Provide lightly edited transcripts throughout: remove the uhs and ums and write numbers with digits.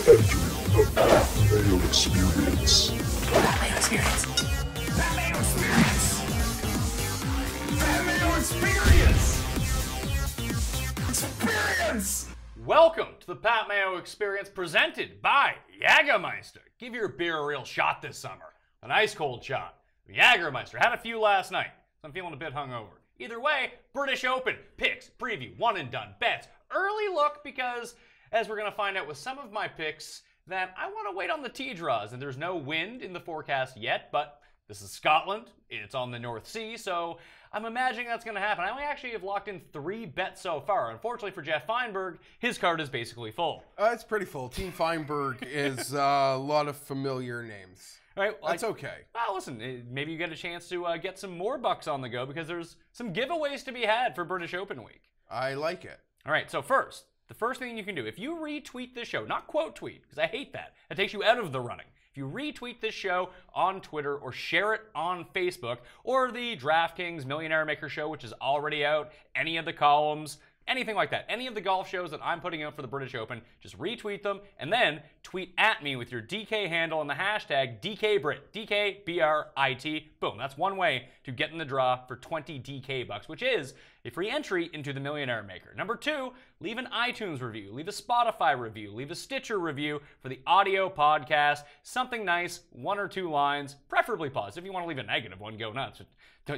The Mayo Experience. Mayo Experience. Mayo Experience. Mayo Experience. Experience. Welcome to the Pat Mayo Experience presented by Jägermeister. Give your beer a real shot this summer. An ice cold shot. Jägermeister. Had a few last night, so I'm feeling a bit hungover. Either way, British Open. Picks, preview, one and done, bets. Early look because, as we're going to find out with some of my picks, that I want to wait on the tee draws, and there's no wind in the forecast yet, but this is Scotland, it's on the North Sea, so I'm imagining that's going to happen. I only actually have locked in 3 bets so far. Unfortunately for Geoff Fienberg, his card is basically full. It's pretty full. Team Fienberg is a lot of familiar names. All right, well, that's okay. Well, listen, maybe you get a chance to get some more bucks on the go because there's some giveaways to be had for British Open week. I like it. All right, so first, the first thing you can do, if you retweet this show, not quote tweet, because I hate that. It takes you out of the running. If you retweet this show on Twitter or share it on Facebook or the DraftKings Millionaire Maker show, which is already out, any of the columns, anything like that, any of the golf shows that I'm putting out for the British Open, just retweet them and then tweet at me with your DK handle and the hashtag DKBrit, DKBRIT. Boom, that's one way to get in the draw for 20 DK bucks, which is a free entry into the Millionaire Maker. Number 2, leave an iTunes review, leave a Spotify review, leave a Stitcher review for the audio podcast. Something nice, 1 or 2 lines, preferably positive. If you want to leave a negative one, go nuts.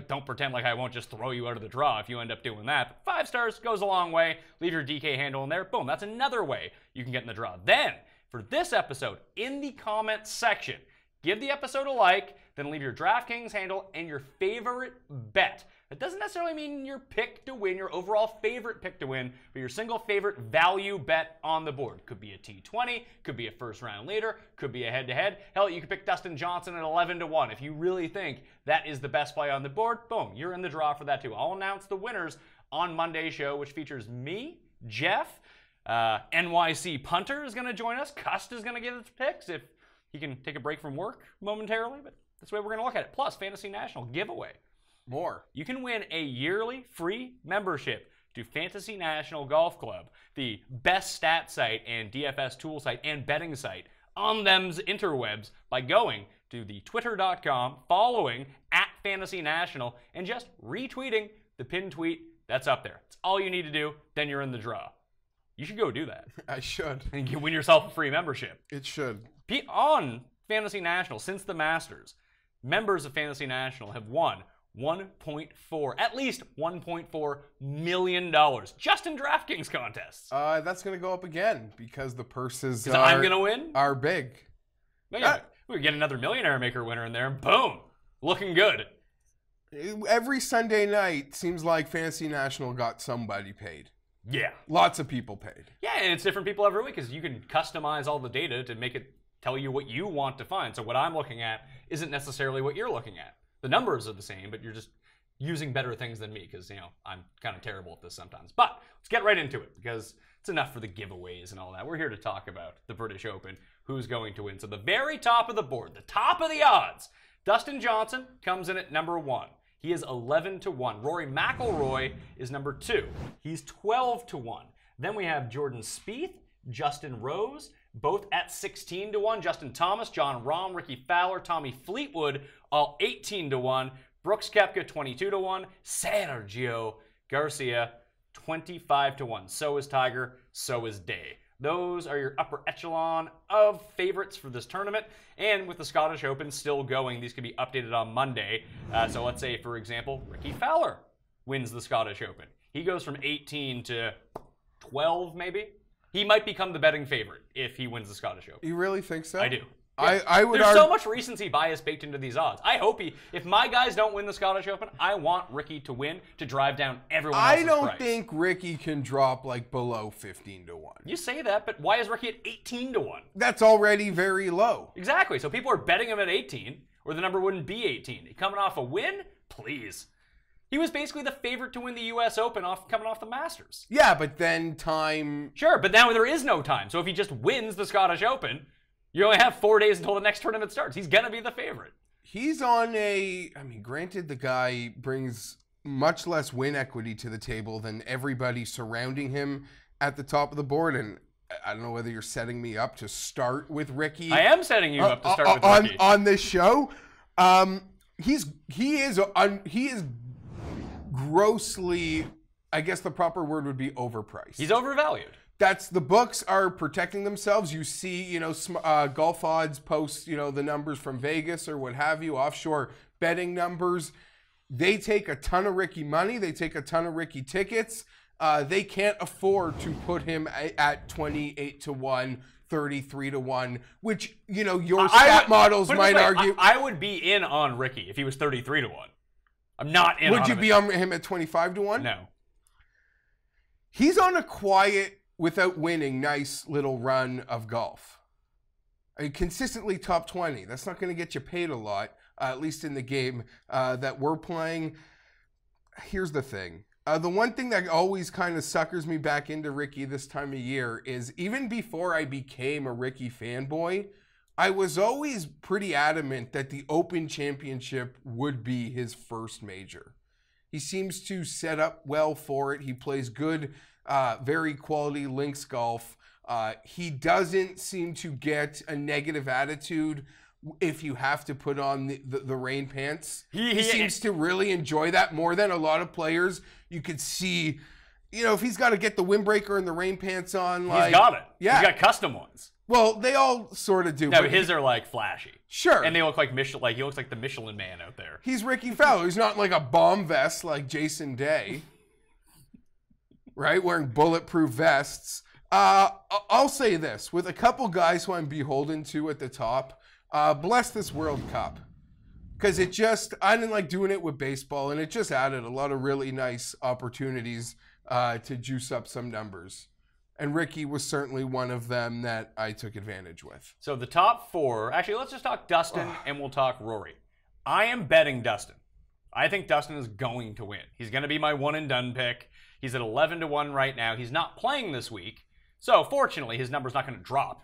Don't pretend like I won't just throw you out of the draw if you end up doing that. But 5 stars goes a long way. Leave your DK handle in there. Boom, that's another way you can get in the draw. Then, for this episode, in the comments section, give the episode a like, then leave your DraftKings handle and your favorite bet. That doesn't necessarily mean your pick to win, your overall favorite pick to win, but your single favorite value bet on the board. Could be a T20, could be a first round leader, could be a head-to-head. Hell, you could pick Dustin Johnson at 11-1. If you really think that is the best play on the board, boom, you're in the draw for that too. I'll announce the winners on Monday's show, which features me, Jeff, NYC Punter is going to join us. Cust is going to give us picks if he can take a break from work momentarily, but that's the way we're going to look at it. Plus, Fantasy National giveaway. More. You can win a yearly free membership to Fantasy National Golf Club, the best stat site and DFS tool site and betting site on them's interwebs, by going to the twitter.com, following @Fantasy National, and just retweeting the pinned tweet that's up there. It's all you need to do, then you're in the draw. You should go do that. I should. And you win yourself a free membership. It should. On Fantasy National, since the Masters, members of Fantasy National have won at least $1.4 million just in DraftKings contests. That's going to go up again because the purses I'm going to win? Are big. Yeah, we get another Millionaire Maker winner in there, and boom, looking good. Every Sunday night seems like Fantasy National got somebody paid. Yeah. Lots of people paid. Yeah, and it's different people every week because you can customize all the data to make it tell you what you want to find. So what I'm looking at isn't necessarily what you're looking at. The numbers are the same, but you're just using better things than me because, I'm kind of terrible at this sometimes. But let's get right into it because it's enough for the giveaways and all that. We're here to talk about the British Open, who's going to win. So the very top of the board, the top of the odds, Dustin Johnson comes in at number 1. He is 11-1. Rory McIlroy is number 2. He's 12-1. Then we have Jordan Spieth, Justin Rose, both at 16-1. Justin Thomas, John Rahm, Ricky Fowler, Tommy Fleetwood, all 18-1. Brooks Koepka, 22-1. Sergio Garcia, 25-1. So is Tiger, so is Day. Those are your upper echelon of favorites for this tournament. And with the Scottish Open still going, these can be updated on Monday. So let's say, for example, Ricky Fowler wins the Scottish Open. He goes from 18 to 12, maybe. He might become the betting favorite if he wins the Scottish Open. You really think so? I do. Yeah. I would. There's so much recency bias baked into these odds. I hope if my guys don't win the Scottish Open, I want Ricky to win to drive down everyone else's price. I don't think Ricky can drop below 15-1. You say that, but why is Ricky at 18-1? That's already very low. Exactly. So people are betting him at 18, or the number wouldn't be 18. Coming off a win? Please. He was basically the favorite to win the U.S. Open coming off the Masters. Yeah, but then time... Sure, but now there is no time. So if he just wins the Scottish Open, you only have 4 days until the next tournament starts. He's going to be the favorite. He's on granted the guy brings much less win equity to the table than everybody surrounding him at the top of the board. And I don't know whether you're setting me up to start with Ricky. I am setting you up to start with Ricky. On this show. He is grossly, I guess the proper word would be overpriced. He's overvalued. That's the books are protecting themselves. You see, golf odds post, the numbers from Vegas or what have you, offshore betting numbers. They take a ton of Ricky money. They take a ton of Ricky tickets. They can't afford to put him at 28 to 1, 33 to 1, which, your stat models might argue. I would be in on Ricky if he was 33 to 1. I'm not in on him. Would you be on him at 25 to 1? No. He's on a quiet, without winning, nice little run of golf. Consistently top 20. That's not going to get you paid a lot, at least in the game that we're playing. Here's the thing. The one thing that always kind of suckers me back into Ricky this time of year is even before I became a Ricky fanboy, I was always pretty adamant that the Open Championship would be his first major. He seems to set up well for it. He plays good, very quality links golf. He doesn't seem to get a negative attitude if you have to put on the rain pants. He seems to really enjoy that more than a lot of players. You could see, if he's got to get the windbreaker and the rain pants on. He's got it. Yeah. He's got custom ones. Well, they all sort of do. No, but his are like flashy. Sure. And they look like Michelin. Like he looks like the Michelin Man out there. He's Ricky Fowler. He's not like a bomb vest like Jason Day, right? Wearing bulletproof vests. I'll say this with a couple guys who I'm beholden to at the top. Bless this World Cup, because I didn't like doing it with baseball, and it just added a lot of really nice opportunities to juice up some numbers. And Ricky was certainly one of them that I took advantage with. So the top 4, actually, let's just talk Dustin and we'll talk Rory. I am betting Dustin. I think Dustin is going to win. He's going to be my one and done pick. He's at 11 to 1 right now. He's not playing this week. So fortunately, his number's not going to drop.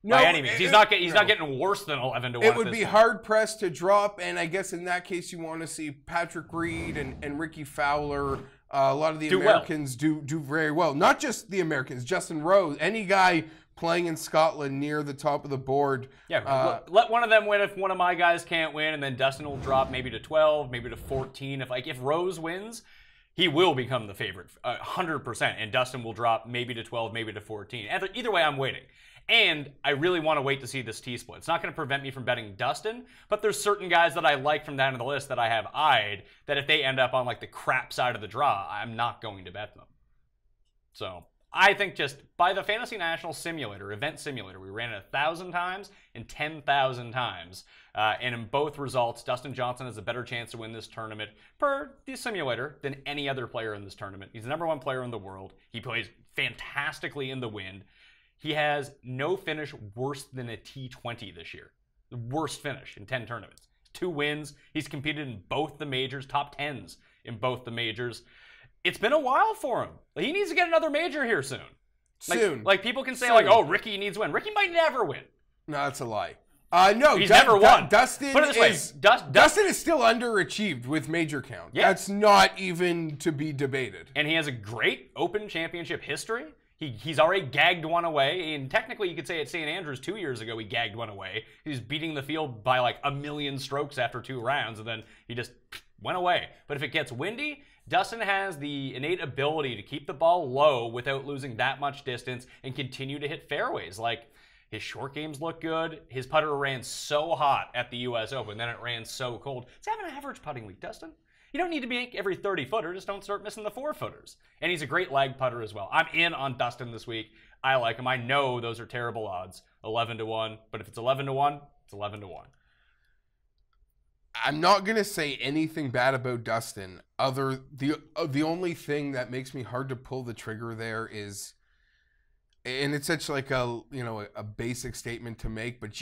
By any means. He's not getting worse than 11 to 1. It would be hard pressed to drop, and I guess in that case you want to see Patrick Reed and Ricky Fowler. A lot of the Americans do very well. Not just the Americans, Justin Rose, any guy playing in Scotland near the top of the board. Yeah, let one of them win if one of my guys can't win, and then Dustin will drop maybe to 12, maybe to 14. If Rose wins, he will become the favorite, 100%, and Dustin will drop maybe to 12, maybe to 14. Either way, I'm waiting. And I really want to wait to see this T-split. It's not going to prevent me from betting Dustin, but there's certain guys that I like from down the list that I have eyed that if they end up on like the crap side of the draw, I'm not going to bet them. So I think just by the Fantasy National Simulator, Event Simulator, we ran it 1,000 times and 10,000 times. And in both results, Dustin Johnson has a better chance to win this tournament per the simulator than any other player in this tournament. He's the #1 player in the world. He plays fantastically in the wind. He has no finish worse than a T20 this year. The worst finish in 10 tournaments. 2 wins. He's competed in both the majors, top 10s in both the majors. It's been a while for him. He needs to get another major here soon. Like people can say oh, Ricky needs to win. Ricky might never win. No, that's a lie. No, he's never won. Dustin Put it this way, Dustin is still underachieved with major count. Yeah. That's not even to be debated. And he has a great Open Championship history. He's already gagged one away, and technically you could say at St. Andrews 2 years ago he gagged one away. He was beating the field by like 1,000,000 strokes after 2 rounds, and then he just went away. But if it gets windy, Dustin has the innate ability to keep the ball low without losing that much distance and continue to hit fairways. Like, his short games look good. His putter ran so hot at the U.S. Open, then it ran so cold. Let's have an average putting week, Dustin. You don't need to make every 30-footer. Just don't start missing the 4-footers. And he's a great lag putter as well. I'm in on Dustin this week. I like him. I know those are terrible odds, 11 to 1. But if it's 11 to 1, it's 11 to 1. I'm not gonna say anything bad about Dustin. The only thing that makes me hard to pull the trigger there is, and it's such like a basic statement to make, but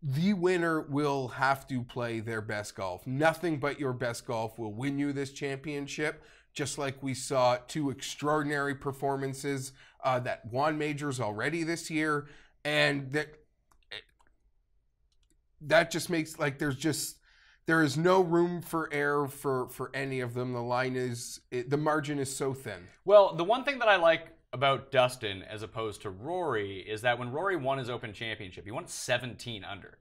the winner will have to play their best golf. Nothing but your best golf will win you this championship. Just like we saw 2 extraordinary performances that won majors already this year, and that just makes like there is no room for error for any of them. The margin is so thin. Well, the one thing that I like about Dustin as opposed to Rory is that when Rory won his Open Championship, he won 17 under.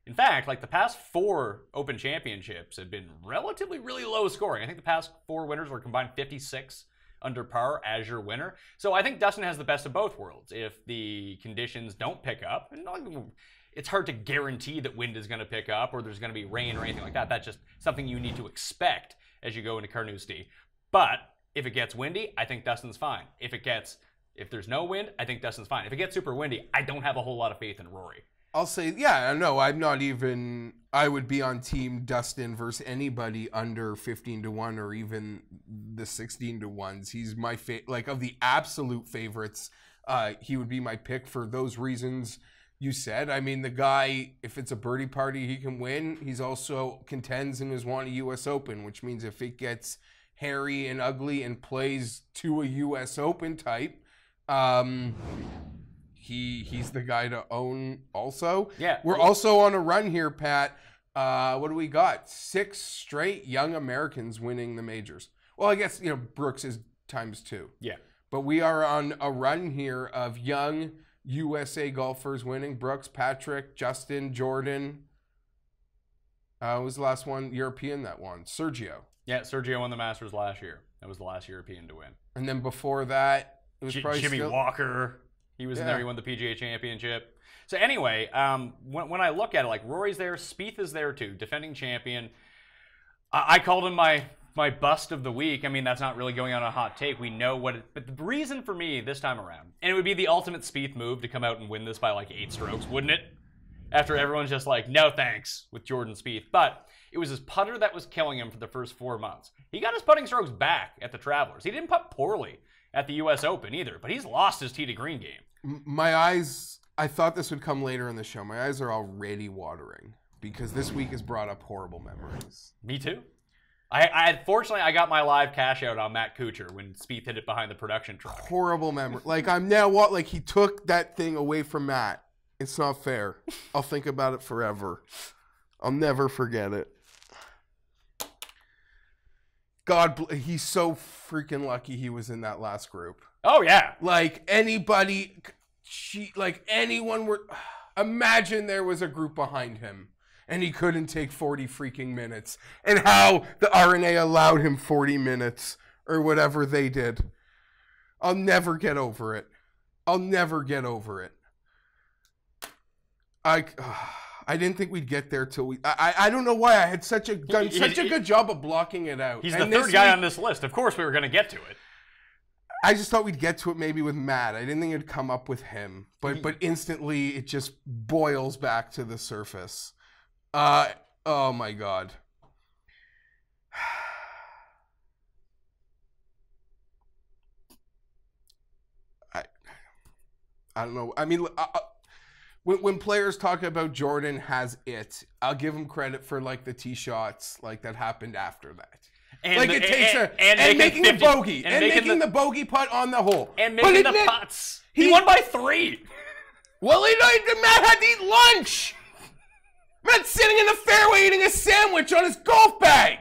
In fact, like the past 4 Open Championships have been relatively really low scoring. I think the past 4 winners were combined 56 under par as your winner. So I think Dustin has the best of both worlds. If the conditions don't pick up, and it's hard to guarantee that wind is going to pick up or there's going to be rain or anything like that. That's just something you need to expect as you go into Carnoustie. But if it gets windy, I think Dustin's fine. If there's no wind, I think Dustin's fine. If it gets super windy, I don't have a whole lot of faith in Rory. I'll say, yeah, no, I'm not even, I would be on team Dustin versus anybody under 15-1 or even the 16-1s. He's my like of the absolute favorites. He would be my pick for those reasons you said. I mean, the guy, if it's a birdie party, he can win. He's also contends and has won a U.S. Open, which means if it gets hairy and ugly and plays to a U.S. Open type, he's the guy to own also. Yeah. We're also on a run here, Pat. What do we got? 6 straight young Americans winning the majors. Well, I guess, Brooks is ×2. Yeah. But we are on a run here of young USA golfers winning. Brooks, Patrick, Justin, Jordan. Who was the last one? European that won. Sergio. Yeah, Sergio won the Masters last year. That was the last European to win. And then before that, it was probably Jimmy Walker. He was in there. He won the PGA Championship. So anyway, when I look at it, like Rory's there, Spieth is there too, defending champion. I called him my bust of the week. I mean, that's not really going on a hot take. We know what it, but the reason for me this time around, and it would be the ultimate Spieth move to come out and win this by like 8 strokes, wouldn't it? After everyone's just like, no thanks with Jordan Spieth. But it was his putter that was killing him for the first 4 months. He got his putting strokes back at the Travelers. He didn't putt poorly at the U.S. Open either, but he's lost his tee to green game. My eyes, I thought this would come later in the show. My eyes are already watering because this week has brought up horrible memories. Me too. Fortunately, I got my live cash out on Matt Kuchar when Spieth hit it behind the production truck. Horrible memory. Like, I'm now like he took that thing away from Matt. It's not fair. I'll think about it forever. I'll never forget it. God, he's so freaking lucky he was in that last group. Oh, yeah. Like, anybody, anyone were, imagine there was a group behind him and he couldn't take 40 freaking minutes. And how the RNA allowed him 40 minutes or whatever they did. I'll never get over it. I'll never get over it. I didn't think we'd get there till I don't know why I had such a good job of blocking it out. He's the third guy on this list. Of course we were going to get to it. I just thought we'd get to it maybe with Matt. I didn't think it'd come up with him. But instantly it just boils back to the surface. Oh my God. I don't know. I mean, when players talk about Jordan has it, I'll give him credit for like the tee shots like that happened after that. And like it takes making the bogey and making the bogey putt on the hole and making the putts. He won by 3. Well, Matt had to eat lunch. Matt's sitting in the fairway eating a sandwich on his golf bag.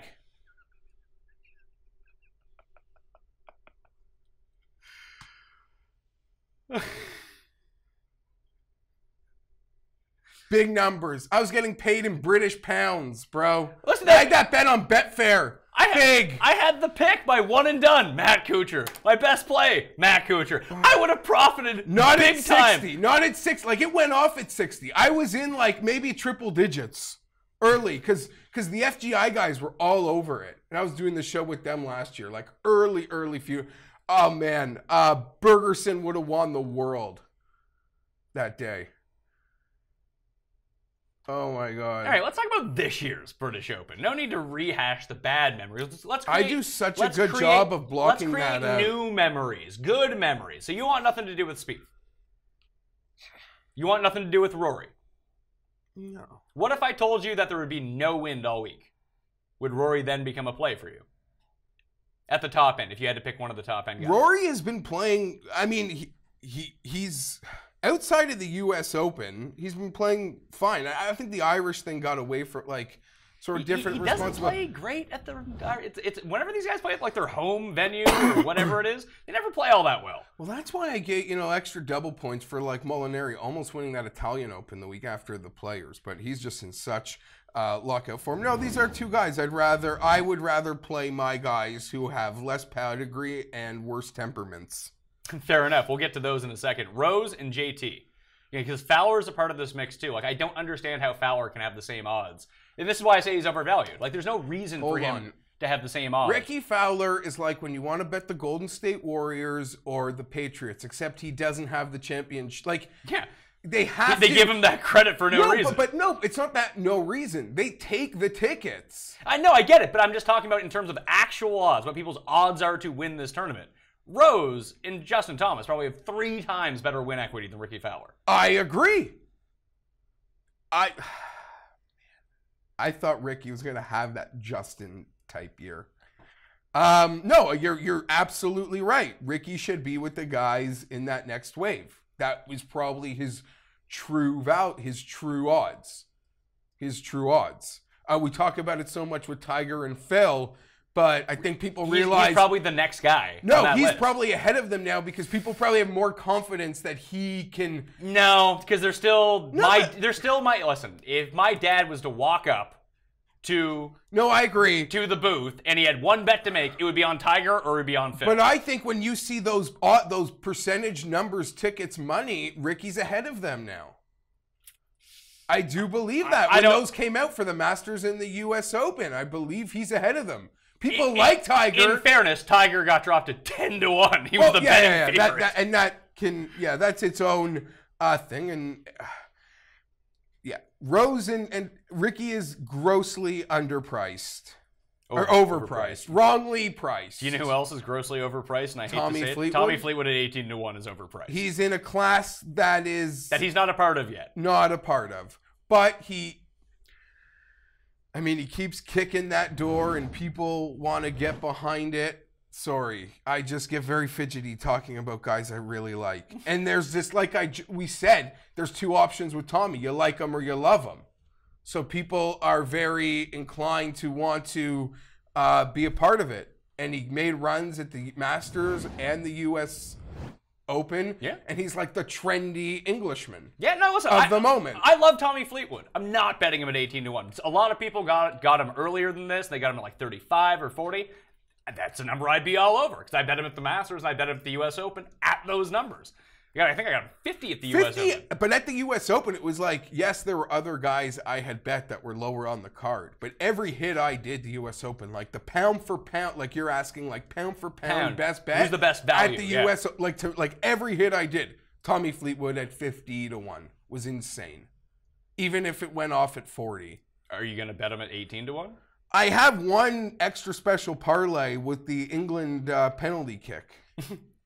Big numbers. I was getting paid in British pounds, bro. Listen, I had that bet on Betfair. I had the pick by one and done. Matt Kuchar. My best play, Matt Kuchar. I would have profited not big at 60, time. Not at 60. Like, it went off at 60. I was in, like, maybe triple digits early because the FGI guys were all over it. And I was doing the show with them last year. Like, early few. Oh, man. Bergerson would have won the world that day. Oh my God! All right, let's talk about this year's British Open. No need to rehash the bad memories. I do such a good job of blocking that out. Let's create new memories, good memories. So you want nothing to do with Spieth? You want nothing to do with Rory? No. What if I told you that there would be no wind all week? Would Rory then become a play for you? At the top end, if you had to pick one of the top end guys. Rory has been playing. I mean, he's. Outside of the U.S. Open, he's been playing fine. I think the Irish thing got away from, like, sort of different He doesn't responsibility. play great at the. It's whenever these guys play at like their home venue or whatever it is, they never play all that well. Well, that's why I get, extra double points for like Molinari almost winning that Italian Open the week after the Players, but he's just in such lockout form. No, these are two guys I would rather play my guys who have less pedigree and worse temperaments. Fair enough. We'll get to those in a second. Rose and JT. Because Fowler's a part of this mix too. Like, I don't understand how Fowler can have the same odds. And this is why I say he's overvalued. Like, there's no reason for him to have the same odds. Ricky Fowler is like when you want to bet the Golden State Warriors or the Patriots, except he doesn't have the championship. Like, yeah. They have They give him that credit for no reason. But no, it's not that no reason. They take the tickets. I know, I get it, but I'm just talking about in terms of actual odds, what people's odds are to win this tournament. Rose and Justin Thomas probably have 3 times better win equity than Ricky Fowler. I agree. I thought Ricky was going to have that Justin type year. No, you're absolutely right. Ricky should be with the guys in that next wave. That was probably his true odds. His true odds. We talk about it so much with Tiger and Phil, but I think people realize he's probably the next guy. No, on that he's list. probably ahead of them now because people probably have more confidence that he can. No, because they're still listen. If my dad was to walk up to I agree. to the booth and he had one bet to make, it would be on Tiger or it would be on Phil. But I think when you see those percentage numbers, tickets, money, Ricky's ahead of them now. I do believe that. When those came out for the Masters and the U.S. Open, I believe he's ahead of them. People like Tiger. In fairness, Tiger got dropped to 10-1. He was the betting favorite. That's its own thing. And Rose and Ricky is grossly underpriced. Or overpriced. Wrongly priced. Do you know who else is grossly overpriced? And I hate Tommy to say Fleetwood? it. Tommy Fleetwood at 18-1 is overpriced. He's in a class that he's not a part of yet. Not a part of. But he keeps kicking that door and people want to get behind it. Sorry, I just get very fidgety talking about guys I really like. And there's this, we said, there's 2 options with Tommy. You like him or you love him. So people are very inclined to want to be a part of it. And he made runs at the Masters and the U.S. Open. Yeah. And he's like the trendy Englishman. Yeah, no, listen. Of the moment. I love Tommy Fleetwood. I'm not betting him at 18-1. A lot of people got him earlier than this. They got him at like 35 or 40. And that's a number I'd be all over. Because I bet him at the Masters and I bet him at the U.S. Open at those numbers. I think I got him 50 at the U.S. Open. But at the U.S. Open, it was like, yes, there were other guys I had bet that were lower on the card. But every hit I did the U.S. Open, like the pound for pound, like you're asking, like pound for pound, best bet. Who's the best value? At the U.S., like every hit I did, Tommy Fleetwood at 50-1 was insane. Even if it went off at 40. Are you going to bet him at 18-1? I have one extra special parlay with the England penalty kick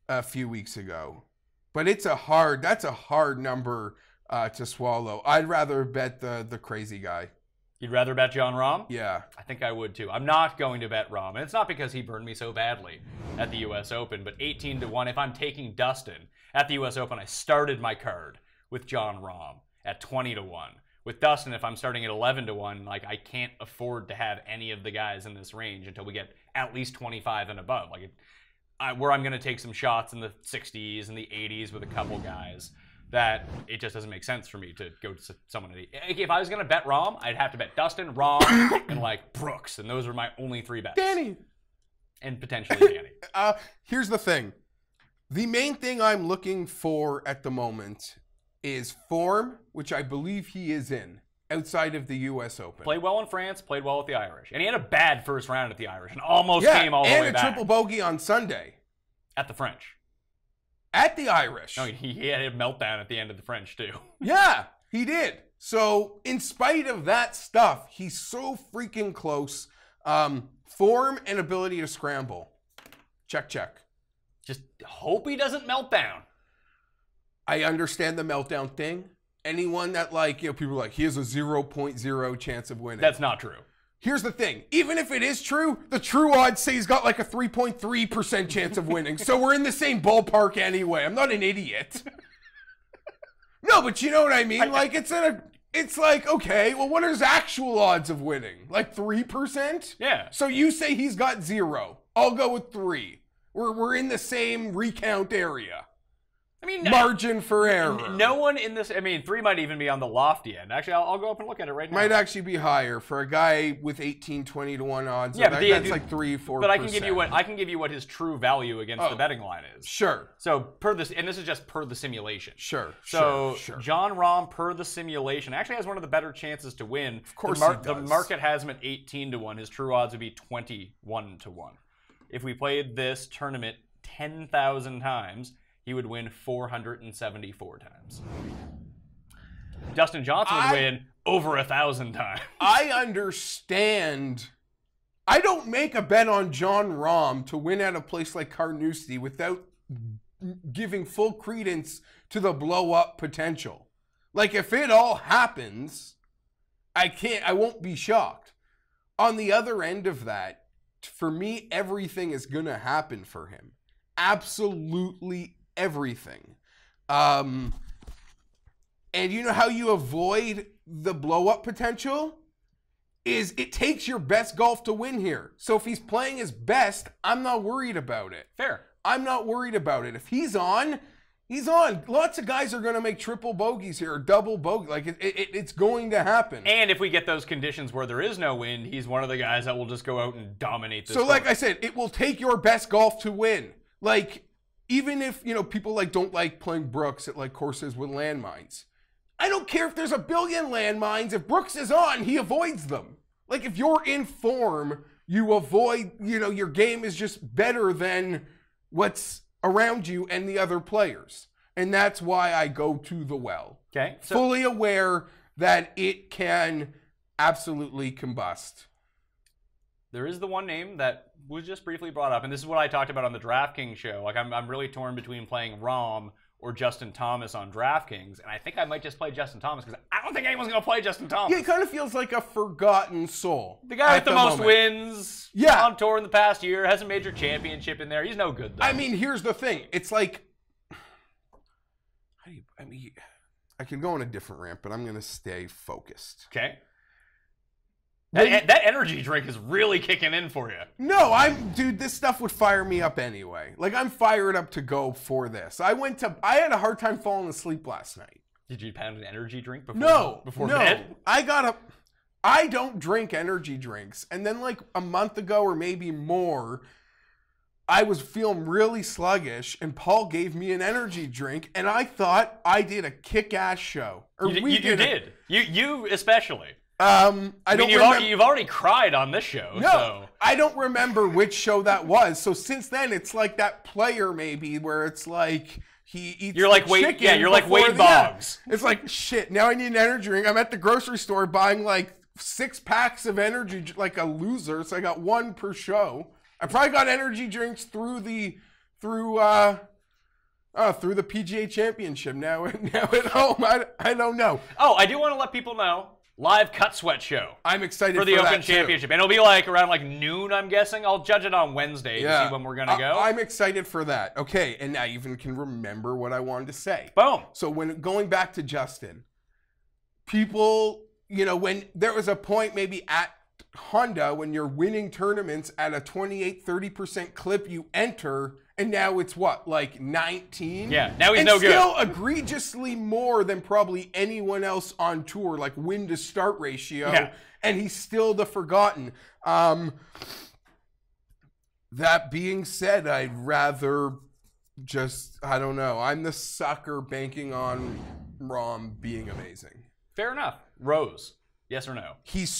a few weeks ago. But that's a hard number to swallow. I'd rather bet the crazy guy. You'd rather bet Jon Rahm? Yeah. I think I would too. I'm not going to bet Rahm. And it's not because he burned me so badly at the U.S. Open, but 18-1. If I'm taking Dustin at the U.S. Open, I started my card with Jon Rahm at 20-1. With Dustin, if I'm starting at 11-1, like I can't afford to have any of the guys in this range until we get at least 25 and above. Where I'm going to take some shots in the 60s and the 80s with a couple guys, that it just doesn't make sense for me to go to someone. If I was going to bet Rahm, I'd have to bet Dustin, Rahm, and Brooks, and those are my only 3 bets. Danny. And potentially Danny. Here's the thing. The main thing I'm looking for at the moment is form, which I believe he is in, outside of the U.S. Open. Played well in France, played well with the Irish. And he had a bad first round at the Irish and almost came all the way back. And a triple bogey on Sunday. At the French. At the Irish. No, he had a meltdown at the end of the French, too. Yeah, he did. So, in spite of that stuff, he's so freaking close. Form and ability to scramble. Check. Just hope he doesn't melt down. I understand the meltdown thing. Anyone that people are like, he has a 0.0 chance of winning. That's not true. Here's the thing. Even if it is true, the true odds say he's got like a 3.3% chance of winning. So we're in the same ballpark anyway. I'm not an idiot. No, but you know what I mean? Like, it's it's like, okay, well, what are his actual odds of winning? Like 3%? Yeah. So you say he's got 0. I'll go with 3. We're in the same recount area. I mean, margin for error. No one in this. I mean, 3 might even be on the lofty end. Actually, I'll go up and look at it right now. Might actually be higher for a guy with 18, 20 to 1 odds. Yeah, that's like 3-4%. But I can give you what his true value against the betting line is. Sure. So per this, and this is just per the simulation. Sure. So sure. John Rahm per the simulation actually has one of the better chances to win. Of course, the market has him at 18 to 1. His true odds would be 21 to 1. If we played this tournament 10,000 times, he would win 474 times. Dustin Johnson would win over 1,000 times. I understand. I don't make a bet on John Rahm to win at a place like Carnoustie without giving full credence to the blow-up potential. Like, if it all happens, I won't be shocked. On the other end of that, for me, everything is going to happen for him. Absolutely everything. And you know how you avoid the blow-up potential? Is it takes your best golf to win here. So if he's playing his best, I'm not worried about it. Fair. I'm not worried about it. If he's on, he's on. Lots of guys are going to make triple bogeys here, or double bogey. Like, it's going to happen. And if we get those conditions where there is no wind, he's one of the guys that will just go out and dominate this. So like I said, it will take your best golf to win. Like, even if, you know, people like don't like playing Brooks at like courses with landmines. I don't care if there's a billion landmines. If Brooks is on, he avoids them. Like, if you're in form, you avoid, you know, your game is just better than what's around you and the other players. And that's why I go to the well. Okay. So, fully aware that it can absolutely combust. there is the one name that was just briefly brought up, and this is what I talked about on the DraftKings show. Like, I'm really torn between playing Rahm or Justin Thomas on DraftKings, and I think I might just play Justin Thomas because I don't think anyone's going to play Justin Thomas. Yeah, he kind of feels like a forgotten soul. The guy with the most moment. wins on tour in the past year, has a major championship in there. He's no good, though. I mean, here's the thing. It's like, I mean, I could go on a different rant, but I'm going to stay focused. Okay. That energy drink is really kicking in for you. No, dude, this stuff would fire me up anyway. Like, I'm fired up to go for this. I had a hard time falling asleep last night. Did you pound an energy drink before bed? I don't drink energy drinks. And then like a month ago or maybe more, I was feeling really sluggish and Paul gave me an energy drink and I thought I did a kick-ass show. You did. You especially. You've already cried on this show. No, so. I don't remember which show that was. So since then, it's like that player maybe where it's like he eats. You're like Wade. Yeah, you're like Wade Boggs. It's like shit. Now I need an energy drink. I'm at the grocery store buying like 6 packs of energy, like a loser. So I got 1 per show. I probably got energy drinks through the PGA Championship. Now at home, I don't know. Oh, I do want to let people know. Live Cut Sweat show. I'm excited for the Open Championship. And it'll be like around like noon, I'm guessing. I'll judge it on Wednesday to see when we're going to go. I'm excited for that. Okay, and now you even can remember what I wanted to say. Boom. So when going back to Justin, people, you know, when there was a point maybe at Honda when you're winning tournaments at a 28-30% clip you enter, and now it's what, like 19? Yeah, now he's no good. Still egregiously more than probably anyone else on tour, like win to start ratio. Yeah. And he's still the forgotten. That being said, I'd rather just, I don't know. I'm the sucker banking on Rahm being amazing. Fair enough. Rose. Yes or no? He's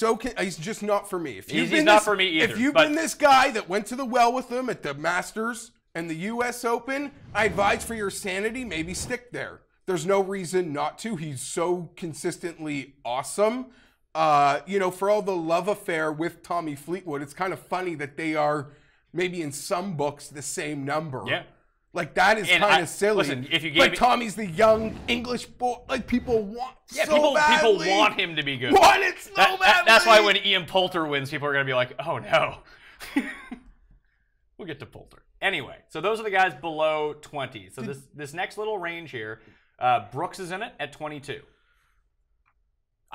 just not for me. He's not for me either. If you've been this guy that went to the well with him at the Masters and the U.S. Open, I advise for your sanity, maybe stick there. There's no reason not to. He's so consistently awesome. You know, for all the love affair with Tommy Fleetwood, it's kind of funny that they are maybe in some books the same number. Yeah. Like, that is kind of silly. Listen, if you gave Tommy's the young English boy. Like, people want people want him to be good. Want it so badly. That's why when Ian Poulter wins, people are going to be like, oh, no. We'll get to Poulter. Anyway, so those are the guys below 20. So this next little range here, Brooks is in it at 22.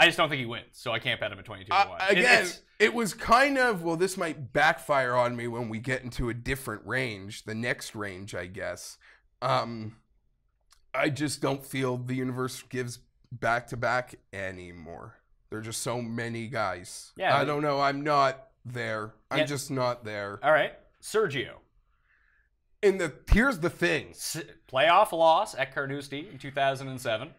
I just don't think he wins, so I can't bet him at 22-1. Again, it was kind of, well, this might backfire on me when we get into a different range, the next range, I guess. I just don't feel the universe gives back-to-back anymore. There are just so many guys. Yeah, I don't know. I'm not there. I'm just not there. All right. Sergio. Here's the thing. Playoff loss at Carnoustie in 2007.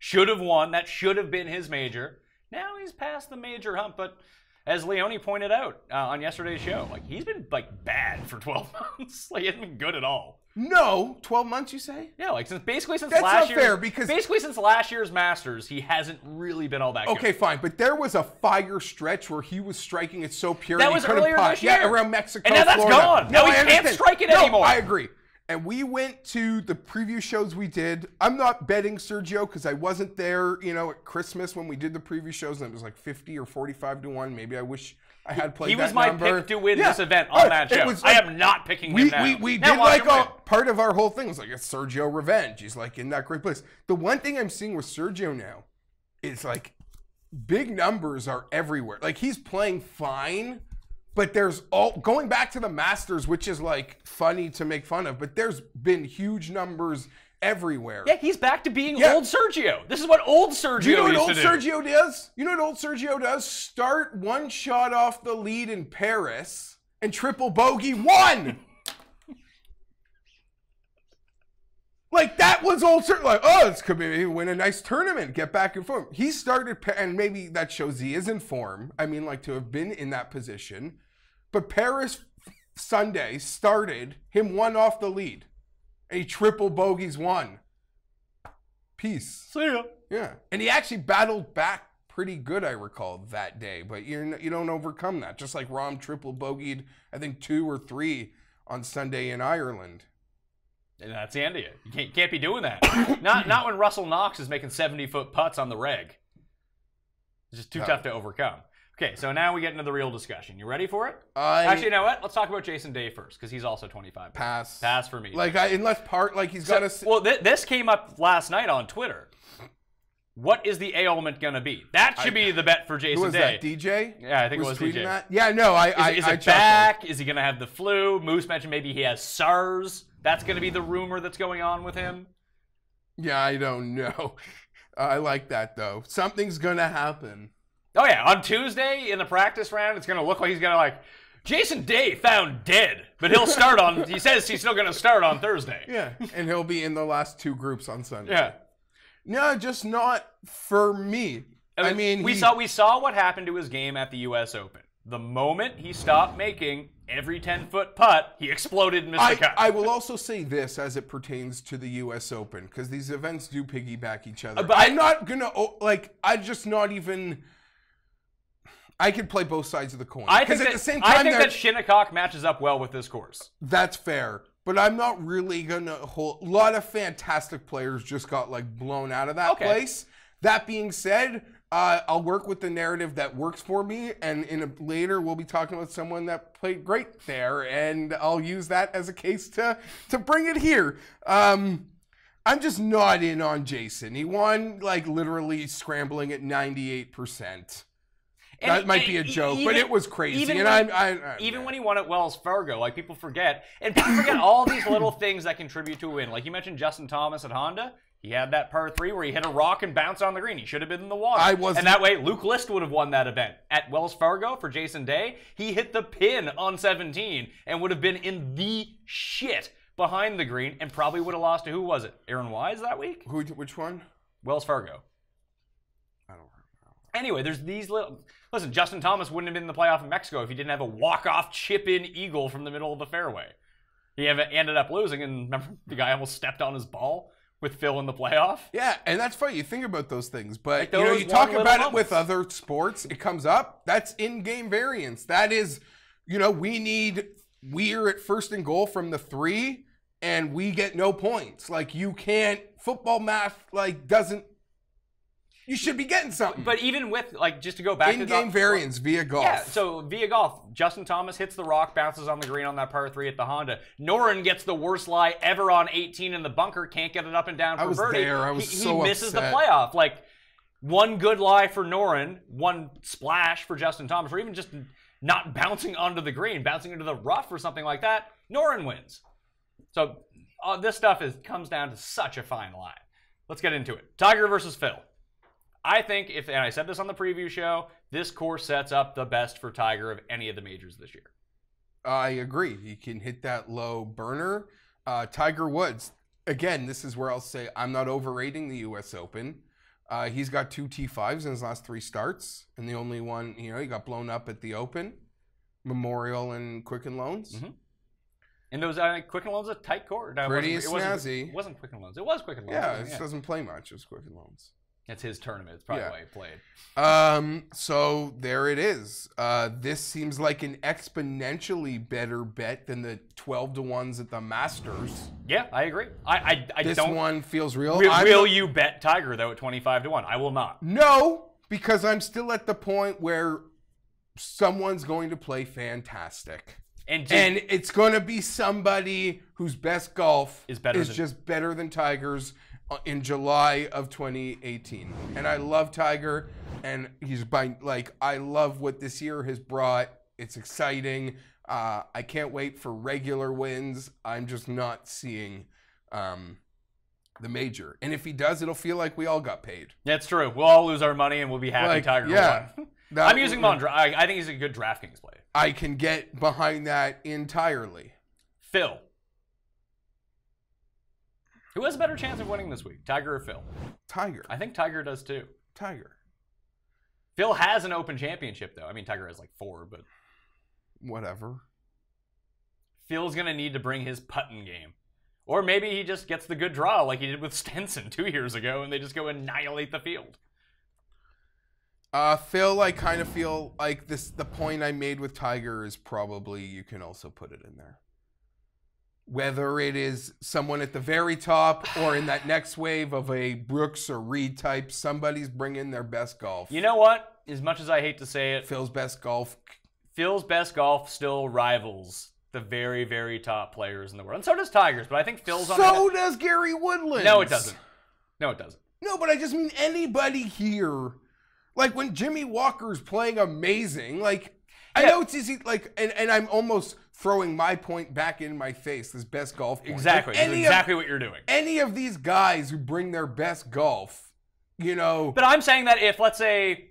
Should have won. That should have been his major. Now he's past the major hump, but as Leone pointed out on yesterday's show, like he's been like bad for 12 months. Like he hasn't been good at all. No, 12 months you say? Yeah, like since That's last not fair because since last year's Masters, he hasn't really been all that good. Okay, fine, but there was a fire stretch where he was striking it so pure. That was earlier this year. Yeah, around Mexico, and now that's Florida. gone. Now he can't strike it anymore. I agree. And we went to the preview shows we did. I'm not betting Sergio because I wasn't there, at Christmas when we did the preview shows, and it was like 50 or 45-1. Maybe I wish I had played that number. He was my pick to win this event on that show. I am not picking him now. We did like part of our whole thing was like it's Sergio revenge. He's like in that great place. The one thing I'm seeing with Sergio now is like big numbers are everywhere. Like he's playing fine. But there's going back to the Masters, which is like funny to make fun of, but there's been huge numbers everywhere. Yeah, he's back to being old Sergio. This is what old Sergio Do you know what old used to do. Sergio does? You know what old Sergio does? Start one shot off the lead in Paris and triple bogey one. Like that was old Sergio. Like, it's could be win a nice tournament, get back in form. He started, and maybe that shows he is in form. I mean, like to have been in that position. But Paris Sunday started him one off the lead. And he triple bogeys one. Peace. See ya. Yeah. And he actually battled back pretty good, I recall, that day. But you don't overcome that. Just like Rahm triple bogeyed, I think 2 or 3 on Sunday in Ireland. And that's the end of it. You can't be doing that. not when Russell Knox is making 70-foot putts on the reg. It's just too tough to overcome. Okay, so now we get into the real discussion. You ready for it? Actually, you know what? Let's talk about Jason Day first, because he's also 25. Pass. Pass for me. Like, unless he's got to... Well, this came up last night on Twitter. What is the ailment going to be? That should be the bet for Jason Day. Who was that, DJ? Yeah, I think it was DJ. That? Yeah, no, Is it back? Is he going to have the flu? Moose mentioned maybe he has SARS. That's going to be the rumor that's going on with him. Yeah, I don't know. I like that, though. Something's going to happen. Oh, yeah. On Tuesday in the practice round, it's going to look like he's going to Jason Day found dead. But he'll start he says he's still going to start on Thursday. Yeah, and he'll be in the last 2 groups on Sunday. Yeah. No, just not for me. I mean we saw what happened to his game at the U.S. Open. The moment he stopped making every 10-foot putt, he exploded and missed the cut. I will also say this as it pertains to the U.S. Open, because these events do piggyback each other. But I'm not going to, I'm just not even... I could play both sides of the coin. Because at the same time, I think that Shinnecock matches up well with this course. That's fair. But I'm not really going to hold... A lot of fantastic players just got, blown out of that place. That being said... I'll work with the narrative that works for me, and later we'll be talking about someone that played great there, and I'll use that as a case to bring it here. I'm just not in on Jason. He won, literally scrambling at 98%. That might be a joke, but it was crazy. Even when he won at Wells Fargo, people forget. And people forget all these little things that contribute to a win. Like you mentioned Justin Thomas at Honda. He had that par 3 where he hit a rock and bounced on the green. He should have been in the water. And that way, Luke List would have won that event. At Wells Fargo for Jason Day, he hit the pin on 17 and would have been in the shit behind the green and probably would have lost to, who was it? Aaron Wise that week? Which one? Wells Fargo. I don't know. Anyway, there's these little... Listen, Justin Thomas wouldn't have been in the playoff in Mexico if he didn't have a walk-off chip-in eagle from the middle of the fairway. He ended up losing, and remember, the guy almost stepped on his ball with Phil in the playoff. Yeah, and that's funny. You think about those things, but you talk about it with other sports. It comes up. That's in-game variance. That is, we're at first and goal from the 3, and we get no points. You can't. Football math doesn't. You should be getting something. But even with, just to go back to in-game variance via golf. Yeah, so via golf, Justin Thomas hits the rock, bounces on the green on that par 3 at the Honda. Noren gets the worst lie ever on 18 in the bunker, can't get it up and down for birdie. I was so he misses upset. the playoff. one good lie for Noren, one splash for Justin Thomas, or even just not bouncing onto the green, bouncing into the rough or something like that, Noren wins. So this stuff comes down to such a fine line. Let's get into it. Tiger versus Phil. I think, and I said this on the preview show, this course sets up the best for Tiger of any of the majors this year. I agree. He can hit that low burner. Tiger Woods, again, this is where I'll say I'm not overrating the U.S. Open. He's got 2 T5s in his last 3 starts, and the only one, he got blown up at the Open, Memorial and Quicken Loans. Mm-hmm. And those Quicken Loans a tight court. No, Pretty snazzy. It wasn't Quicken Loans. It was Quicken Loans. Yeah, it doesn't play much. It's Quicken Loans. It's his tournament. It's probably why he played. So there it is. This seems like an exponentially better bet than the 12-to-1s at the Masters. Yeah, I agree. I this don't. one feels real. Will you bet Tiger though at 25-1? I will not. No, because I'm still at the point where someone's going to play fantastic. And it's going to be somebody whose best golf is just better than Tiger's in July of 2018. And I love Tiger, and I love what this year has brought. It's exciting. I can't wait for regular wins. I'm just not seeing the major. And if he does, it'll feel like we all got paid. That's true. We'll all lose our money, and we'll be happy Tiger won. I'm using him on I think he's a good DraftKings play. I can get behind that entirely. Phil. Who has a better chance of winning this week, Tiger or Phil? Tiger. I think Tiger does too. Tiger. Phil has an Open Championship, though. I mean, Tiger has like 4, but... Whatever. Phil's going to need to bring his putting game. Or maybe he just gets the good draw like he did with Stenson 2 years ago, and they just go annihilate the field. Phil, I kind of feel like the point I made with Tiger is probably, you can also put it in there. Whether it is someone at the very top or in that next wave of a Brooks or Reed type, somebody's bringing their best golf. You know what? As much as I hate to say it, Phil's best golf still rivals the very, very top players in the world. And so does Tiger's, but I think Phil's on So does Gary Woodland. No, it doesn't. No, it doesn't. No, but I just mean anybody here. Like when Jimmy Walker's playing amazing, I know it's easy, and I'm almost throwing my point back in my face, this best golf point. Exactly. That's exactly what you're doing. Any of these guys who bring their best golf, But I'm saying that if, let's say,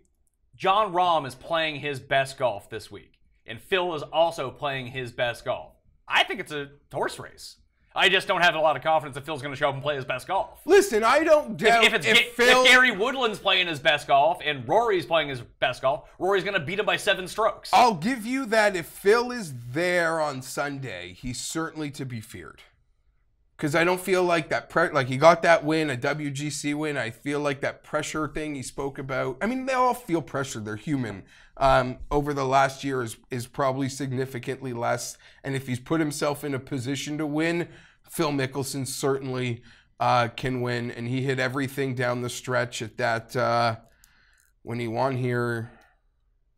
John Rahm is playing his best golf this week, and Phil is also playing his best golf, I think it's a horse race. I just don't have a lot of confidence that Phil's going to show up and play his best golf. Listen, I don't doubt if Gary Woodland's playing his best golf and Rory's playing his best golf, Rory's going to beat him by 7 strokes. I'll give you that if Phil is there on Sunday, he's certainly to be feared. Because I don't feel like that, he got that win, a WGC win. I feel like that pressure thing he spoke about. I mean, they all feel pressure. They're human. Over the last year is probably significantly less. And if he's put himself in a position to win, Phil Mickelson certainly can win. And he hit everything down the stretch at that, when he won here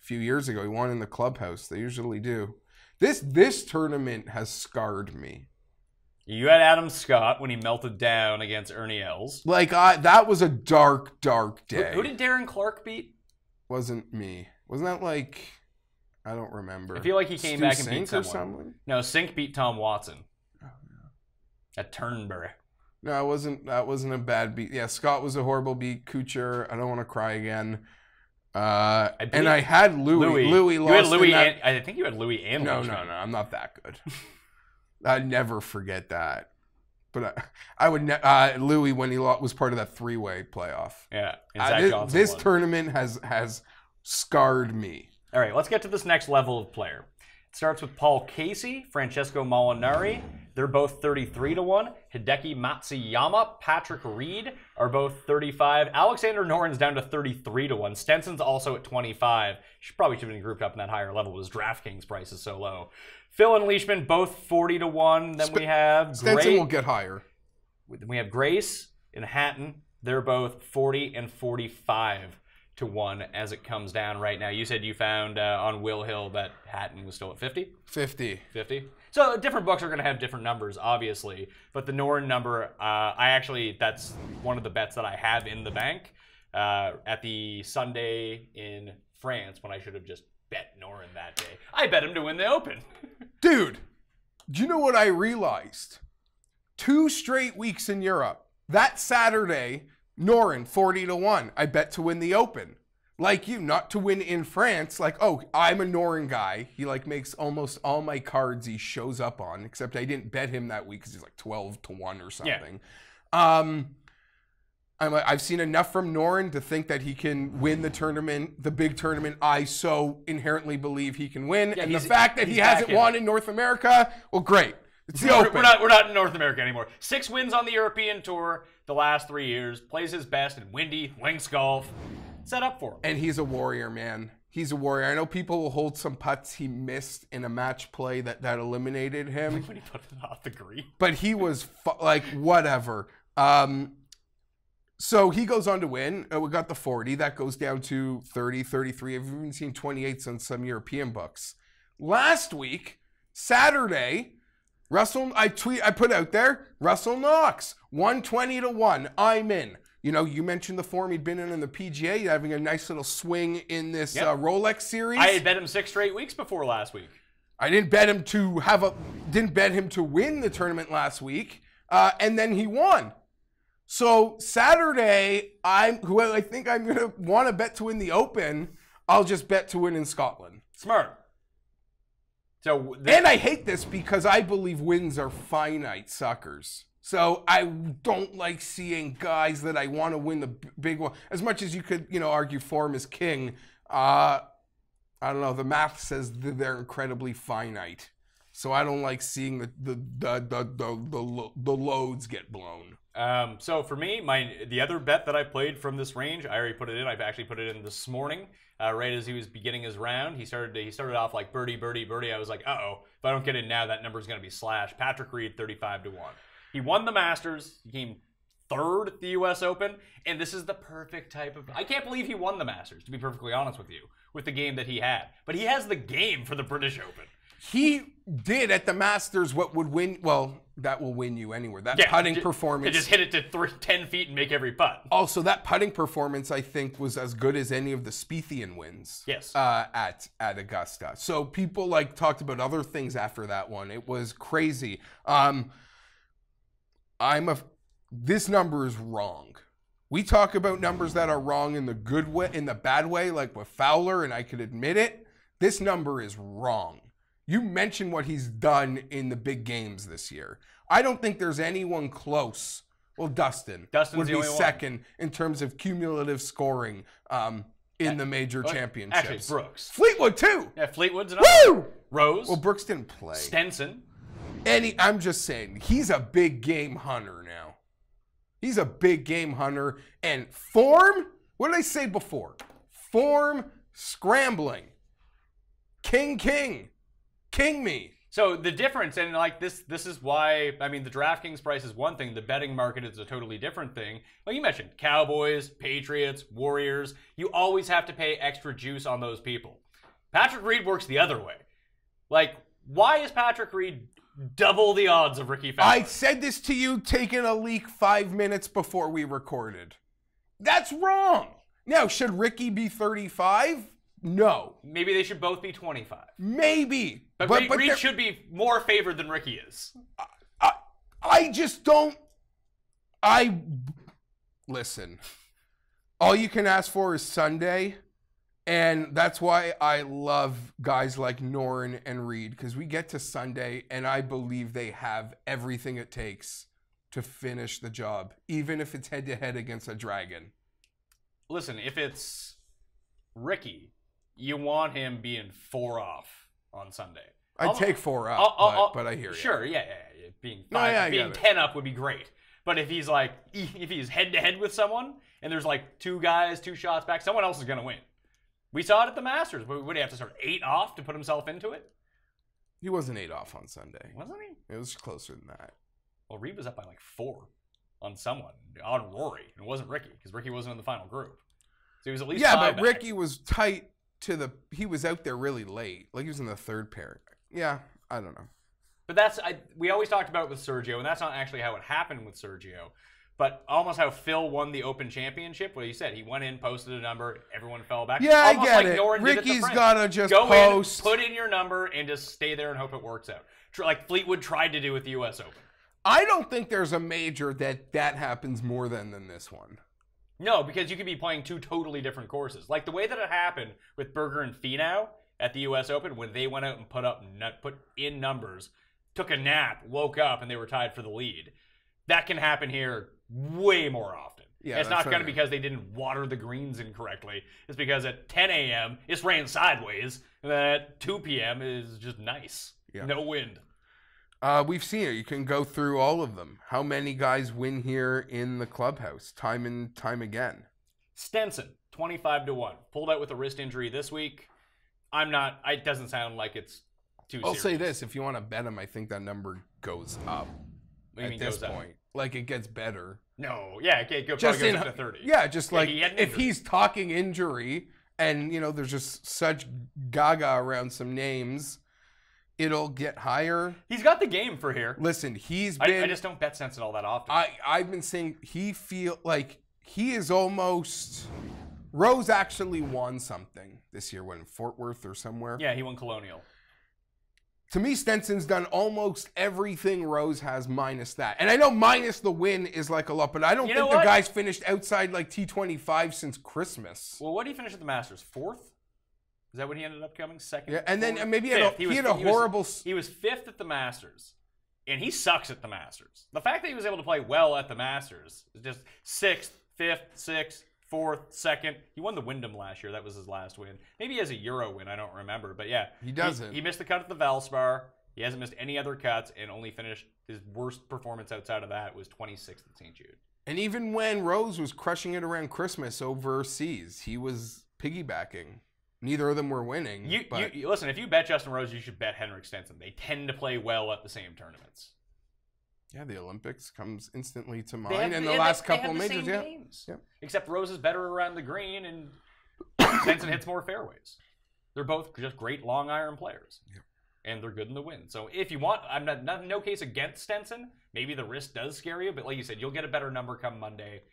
a few years ago. He won in the clubhouse. They usually do. This tournament has scarred me. You had Adam Scott when he melted down against Ernie Els. That was a dark, dark day. Who did Darren Clark beat? Wasn't me. Wasn't that I don't remember. I feel like he came back and beat someone. Or someone. No, Sink beat Tom Watson. Oh, no. At Turnberry. No, it wasn't. That wasn't a bad beat. Yeah, Scott was a horrible beat. Kuchar, I don't want to cry again. And I had Louis. Louis lost. You had Louis I think you had Louis and No, I'm not that good. I'd never forget that. But I would Louis when he was part of that 3-way playoff. Yeah. And Zach this tournament has scarred me. All right, let's get to this next level of player. It starts with Paul Casey, Francesco Molinari. They're both 33-1. Hideki Matsuyama, Patrick Reed are both 35. Alexander Noren's down to 33-1. Stenson's also at 25. Probably should have been grouped up in that higher level. His DraftKings price is so low. Phil and Leishman both 40-1. Then we have Stenson will get higher. We have Grace and Hatton. They're both 40 and 45-1 as it comes down right now. You said you found on Will Hill that Hatton was still at 50? 50. So different books are going to have different numbers, obviously. But the Noren number, that's one of the bets that I have in the bank. at the Sunday in France when I should have just bet Noren that day. I bet him to win the Open. Dude, do you know what I realized? 2 straight weeks in Europe. That Saturday, Noren 40-1. I bet to win the Open. Like you, not to win in France. Like, oh, I'm a Noren guy. He like makes almost all my cards he shows up on, except I didn't bet him that week because he's like 12-1 or something. Yeah. I've seen enough from Noren to think that he can win the tournament, the big tournament I so inherently believe he can win. Yeah, and the fact that he hasn't won in North America, well, great. It's the Open. We're not in North America anymore. 6 wins on the European Tour the last 3 years. Plays his best in windy links golf. Set up for him. And he's a warrior, man. He's a warrior. I know people will hold some putts he missed in a match play that eliminated him. When he put it off the green. But he was like, whatever. So he goes on to win. We got the 40. That goes down to 30, 33. I've even seen 28s on some European books. Last week, Saturday, I put out there, Russell Knox, 120-1. I'm in. You know, you mentioned the form he'd been in the PGA, having a nice little swing in this Rolex series. I had bet him 6 straight weeks before last week. I didn't bet him to win the tournament last week, and then he won. So Saturday, I think I'm gonna want to bet to win the Open. I'll just bet to win in Scotland. Smart. And I hate this because I believe wins are finite suckers. So I don't like seeing guys that I want to win the big one. As much as you could, argue form is king. I don't know. The math says that they're incredibly finite. So I don't like seeing the loads get blown. So for me, the other bet that I played from this range, I already put it in. I've actually put it in this morning, right as he was beginning his round. He started off like birdie, birdie, birdie. I was like, uh-oh, if I don't get in now, that number's going to be slashed. Patrick Reed, 35-1. He won the Masters. He came 3rd at the U.S. Open, and this is the perfect type of... I can't believe he won the Masters, to be perfectly honest with you, with the game that he had. But he has the game for the British Open. He did at the Masters what would win... Well, that will win you anywhere. That putting performance... Just hit it to 10 feet and make every putt. Also, that putting performance, I think, was as good as any of the Spiethian wins. Yes. At Augusta. So people talked about other things after that one. It was crazy. This number is wrong. We talk about numbers that are wrong in the good way, in the bad way, like with Fowler, and I could admit it. This number is wrong. You mentioned what he's done in the big games this year. I don't think there's anyone close. Well, Dustin's would be second in terms of cumulative scoring in the major championships. Actually, Brooks. Fleetwood, too. Yeah, Fleetwood's another. Woo! Rose. Well, Brooks didn't play. Stenson. I'm just saying, he's a big game hunter now. He's a big game hunter. And form, what did I say before? Form, scrambling. King me. So the difference, and this is why, I mean, the DraftKings price is one thing, the betting market is a totally different thing. Like you mentioned, Cowboys, Patriots, Warriors, you always have to pay extra juice on those people. Patrick Reed works the other way. Like, why is Patrick Reed double the odds of Ricky Fowler? I said this to you taking a leak 5 minutes before we recorded. That's wrong. Now, should Ricky be 35? No. Maybe they should both be 25. Maybe. But Reed should be more favored than Ricky is. I just don't... Listen. All you can ask for is Sunday. And that's why I love guys like Noren and Reed, because we get to Sunday, and I believe they have everything it takes to finish the job, even if it's head-to-head against a dragon. Listen, if it's Ricky, you want him being 4 off on Sunday. I'd take 4 up, but I hear you. Sure, yeah. Being 10 up would be great. But if he's head-to-head with someone, and there's 2 guys, 2 shots back, someone else is going to win. We saw it at the Masters. Would he have to start 8 off to put himself into it? He wasn't 8 off on Sunday. Wasn't he? It was closer than that. Well, Reed was up by 4 on someone, on Rory. It wasn't Ricky, because Ricky wasn't in the final group. So he was at least 5 but back. Ricky was tight to he was out there really late. He was in the 3rd pair. Yeah, I don't know. But we always talked about it with Sergio, and that's not actually how it happened with Sergio. but almost how Phil won the Open Championship. What he said, he went in, posted a number, everyone fell back. Yeah, almost I get like it. Noren did Ricky's to Frank. gotta just go post. in, put in your number, and just stay there and hope it works out. Like Fleetwood tried to do with the U.S. Open. I don't think there's a major that happens more than this one. No, because you could be playing two totally different courses. Like the way that it happened with Berger and Finau at the U.S. Open when they went out and put in numbers, took a nap, woke up, and they were tied for the lead. That can happen here way more often. Yeah, it's not going to be because they didn't water the greens incorrectly. It's because at 10 a.m. it's ran sideways, and then at 2 p.m. is just nice. Yeah. No wind. We've seen it. You can go through all of them. How many guys win here in the clubhouse time and time again? Stenson, 25-1. Pulled out with a wrist injury this week. It doesn't sound like it's too serious. I'll say this. If you want to bet him, I think that number goes up at this point. Like, it gets better. No, yeah, it probably goes up to 30. Yeah, just like, if he's talking injury and, there's just such gaga around some names, it'll get higher. He's got the game for here. Listen, he's been... I just don't bet Stenson all that often. I've been saying he is almost... Rose actually won something this year, in Fort Worth or somewhere. Yeah, he won Colonial. To me, Stenson's done almost everything Rose has minus that. And I know minus the win is like a lot, but I don't think the guy's finished outside like T25 since Christmas. Well, what did he finish at the Masters? 4th? Is that what he ended up coming? 2nd? Yeah, and then maybe he had He was 5th at the Masters, and he sucks at the Masters. The fact that he was able to play well at the Masters is just 6th, 5th, 6th, 4th, 2nd. He won the Wyndham last year. That was his last win. Maybe he has a Euro win. I don't remember. But yeah. He doesn't. He missed the cut at the Valspar. He hasn't missed any other cuts and only finished his worst performance outside of that was 26th at St. Jude. And even when Rose was crushing it around Christmas overseas, he was piggybacking. Neither of them were winning. Listen, if you bet Justin Rose, you should bet Henrik Stenson. They tend to play well at the same tournaments. Yeah, the Olympics comes instantly to mind, and the last couple of majors, games. Yeah. Except Rose is better around the green, and Stenson hits more fairways. They're both just great long iron players, and they're good in the wind. So if you want, I'm no case against Stenson. Maybe the wrist does scare you, but like you said, you'll get a better number come Monday,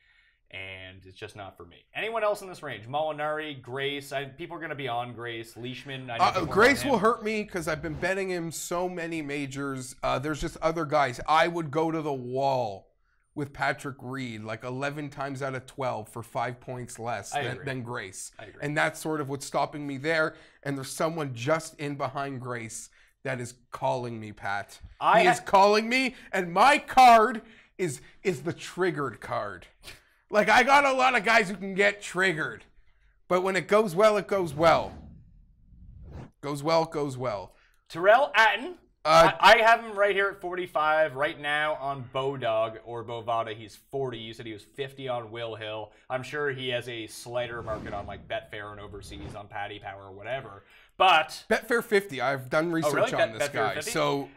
and it's just not for me. Anyone else in this range? Molinari, Grace. People are going to be on Grace. Leishman. Grace will hurt me because I've been betting him so many majors. There's just other guys. I would go to the wall with Patrick Reed like 11 times out of 12 for 5 points less than Grace. I agree. And that's sort of what's stopping me there. And there's someone just in behind Grace that is calling me, Pat. He is calling me, and my card is the triggered card. Like, I got a lot of guys who can get triggered. But when it goes well, it goes well. Goes well, it goes well. Tyrrell Hatton. I have him right here at 45 right now on Bodog or Bovada. He's 40. You said he was 50 on Will Hill. I'm sure he has a slighter market on like Betfair and overseas on Paddy Power or whatever. But Betfair 50. I've done research on this guy. 50? So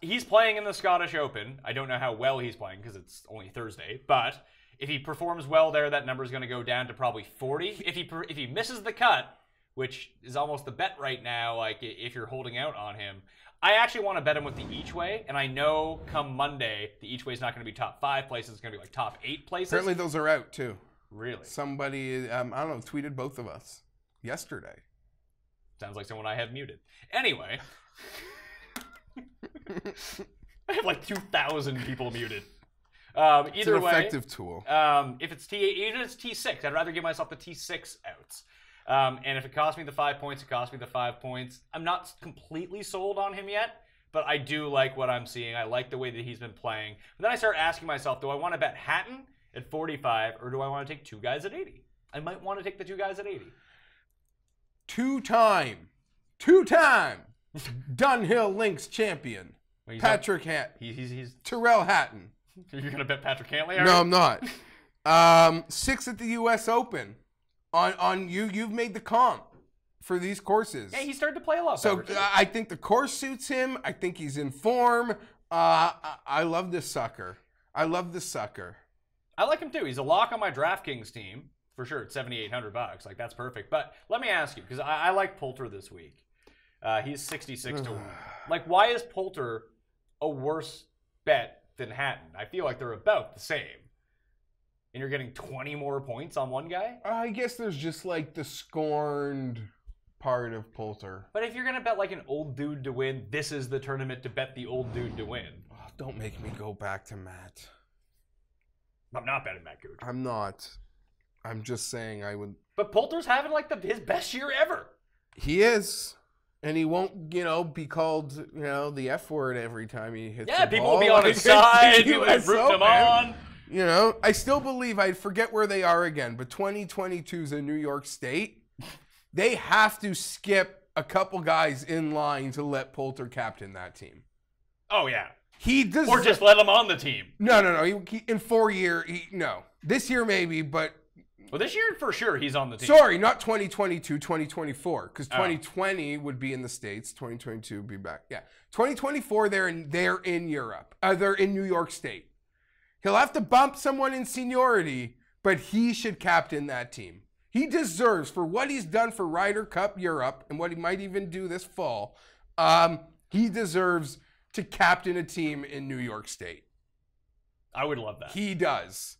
he's playing in the Scottish Open. I don't know how well he's playing because it's only Thursday, but if he performs well there, that number is going to go down to probably 40. If he misses the cut, which is almost the bet right now, like if you're holding out on him, I actually want to bet him with the each way, and I know come Monday, the each way is not going to be top 5 places. It's going to be like top 8 places. Apparently those are out too. Really? Somebody, I don't know, tweeted both of us yesterday. Sounds like someone I have muted. Anyway. I have like 2,000 people muted. Either it's an way, effective tool. If it's even if it's T6, I'd rather give myself the T6 outs. And if it costs me the 5 points, it costs me the 5 points. I'm not completely sold on him yet, but I do like what I'm seeing. I like the way that he's been playing. But then I start asking myself, do I want to bet Hatton at 45, or do I want to take 2 guys at 80? I might want to take the 2 guys at 80. Two-time Dunhill Links champion, Patrick Hatton. He's Tyrrell Hatton. You're going to bet Patrick Cantley? No, I'm not. 6th at the U.S. Open. You've made the comp for these courses. Yeah, he started to play a lot better. So I think the course suits him. I think he's in form. I love this sucker. I like him too. He's a lock on my DraftKings team for sure. It's $7,800. Like, that's perfect. But let me ask you, because I like Poulter this week. He's 66 to 1. Like, why is Poulter a worse bet than Hatton? I feel like they're about the same. and you're getting 20 more points on one guy? I guess there's just like the scorned part of Poulter. But if you're going to bet like an old dude to win, this is the tournament to bet the old dude to win. Oh, don't make me go back to Matt. I'm not betting Matt Gooch. I'm not. I'm just saying I would. But Poulter's having like his best year ever. He is. And he won't, be called, the F word every time he hits the people ball. will be on his side. People will root him on. I still believe, I forget where they are again, but 2022 is in New York State. They have to skip a couple guys in line to let Poulter captain that team. Oh, yeah. He does. Or just let him on the team. No. He, in 4 year, no. This year maybe, but. Well, this year for sure he's on the team. Sorry, not 2022, 2024, because 2020 would be in the States, 2022 would be back. Yeah, 2024 they're in Europe. They're in New York State. He'll have to bump someone in seniority, but he should captain that team. He deserves, for what he's done for Ryder Cup Europe and what he might even do this fall, he deserves to captain a team in New York State. I would love that. He does.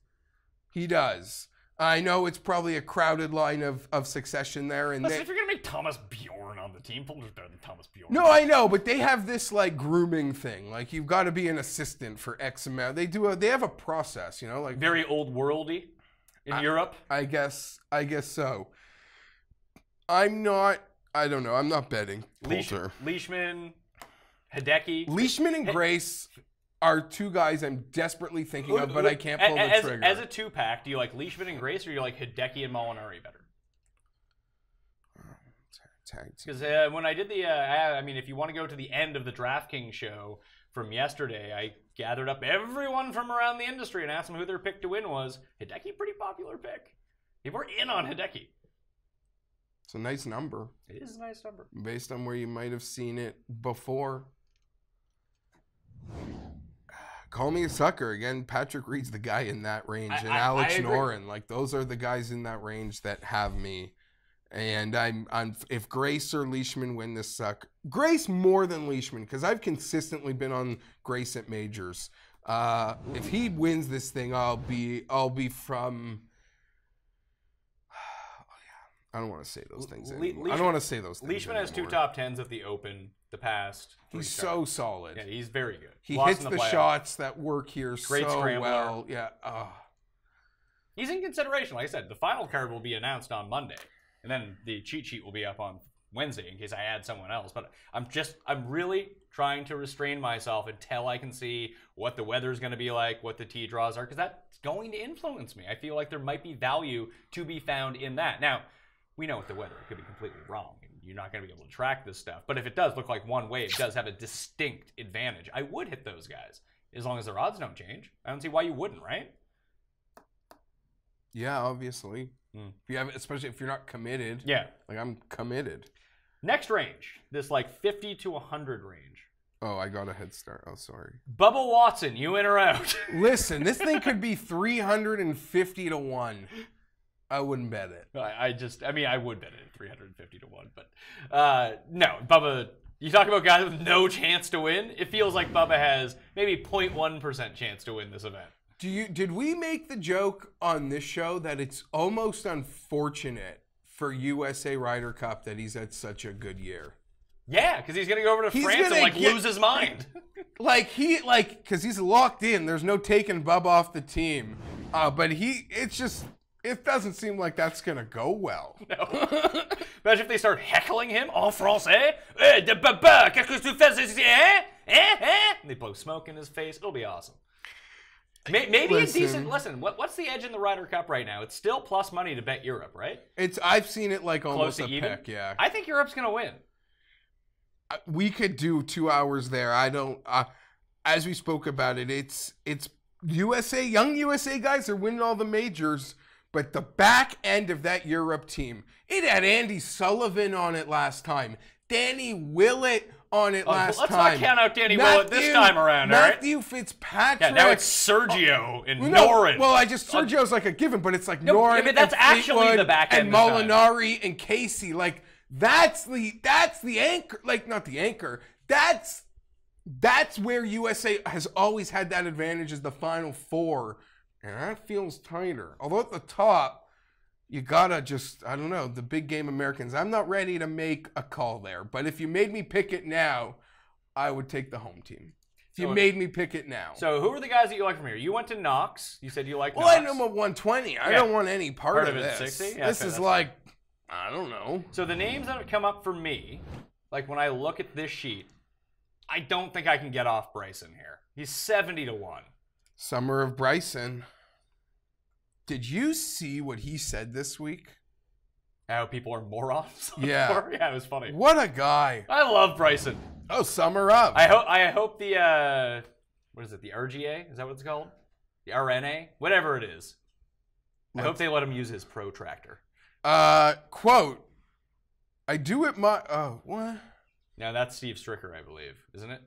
He does. I know it's probably a crowded line of succession there. And Listen, if you're going to make Thomas Bjorn on the team, Poulter's better than Thomas Bjorn. No, I know, but they have this like grooming thing. Like you've got to be an assistant for X amount. They have a process, like very old worldy in Europe. I guess so. I don't know. I'm not betting Poulter. Leishman, Hideki. Leishman and Grace are two guys I'm desperately thinking of, but I can't pull the trigger. As a two-pack, do you like Leishman and Grace, or do you like Hideki and Molinari better? Because when I did if you want to go to the end of the DraftKings show from yesterday, I gathered up everyone from around the industry and asked them who their pick to win was. Hideki, pretty popular pick. People are in on Hideki. It's a nice number. It is a nice number. Based on where you might have seen it before. Call me a sucker. Again, Patrick Reed's the guy in that range. And Alex Noren. Like, those are the guys in that range that have me. And I'm if Grace or Leishman win this suck. Grace more than Leishman, because I've consistently been on Grace at majors. If he wins this thing, I'll be from... I don't want to say those things anymore. I don't want to say those things Leishman anymore. has 2 top 10s at the Open the past. He's so solid. Yeah, he's very good. He hits the shots that work here Great so scrambler. well. Yeah. He's in consideration. Like I said, the final card will be announced on Monday. And then the cheat sheet will be up on Wednesday in case I add someone else. But I'm really trying to restrain myself until I can see what the weather's going to be like, what the tee draws are, because that's going to influence me. I feel like there might be value to be found in that. Now, we know with the weather, it could be completely wrong. You're not going to be able to track this stuff. But if it does look like one way, it does have a distinct advantage. I would hit those guys as long as their odds don't change. I don't see why you wouldn't, right? Yeah, obviously. If you have, especially if you're not committed. Yeah. Like, I'm committed. Next range, this like 50 to 100 range. Oh, I got a head start. Oh, sorry. Bubba Watson, you in or out? Listen, this thing could be 350 to 1. I wouldn't bet it. I would bet it at 350 to 1, but no, Bubba, you talk about guys with no chance to win, it feels like Bubba has maybe 0.1% chance to win this event. Did we make the joke on this show that it's almost unfortunate for USA Ryder Cup that he's had such a good year? Yeah, because he's gonna go over to France and lose his mind. Because he's locked in. There's no taking Bubba off the team. But it doesn't seem like that's gonna go well. No. Imagine if they start heckling him en français. Eh, de Baba, qu'est-ce que tu fais ici? And they blow smoke in his face. It'll be awesome. Maybe a decent. Listen, what's the edge in the Ryder Cup right now? It's still plus money to bet Europe, right? I've seen it like almost close to a even. pick. Yeah. I think Europe's gonna win. We could do 2 hours there. I don't. As we spoke about it, it's USA, young USA guys are winning all the majors. But the back end of that Europe team, it had Andy Sullivan on it last time. Danny Willett on it last time. Let's not count out Danny Willett this time around, all right? Matthew Fitzpatrick. Yeah, now it's Sergio and Noren. Well, Sergio's like a given, but it's like Noren but that's and actually the back end and Molinari and Casey. Like, that's the anchor. Like, not the anchor. That's where USA has always had that advantage as the Final Four. And that feels tighter. Although at the top, you gotta just, I don't know, the big game Americans. I'm not ready to make a call there. But if you made me pick it now, I would take the home team. If you made me pick it now. So who are the guys that you like from here? You went to Knox. You said you like Knox. Well, I know I'm at 120. I don't want any part of this. 60? Yeah, this is like, I don't know. So the names that have come up for me, like when I look at this sheet, I don't think I can get off Bryson here. He's 70 to 1. Summer of Bryson. Did you see what he said this week? How people are morons? Yeah. Yeah, it was funny. What a guy. I love Bryson. Oh, summer of. I hope the, what is it, the RGA? Is that what it's called? The RNA? Whatever it is. I hope they let him use his protractor. Quote, I do it my, oh, what? Now that's Steve Stricker, I believe, isn't it?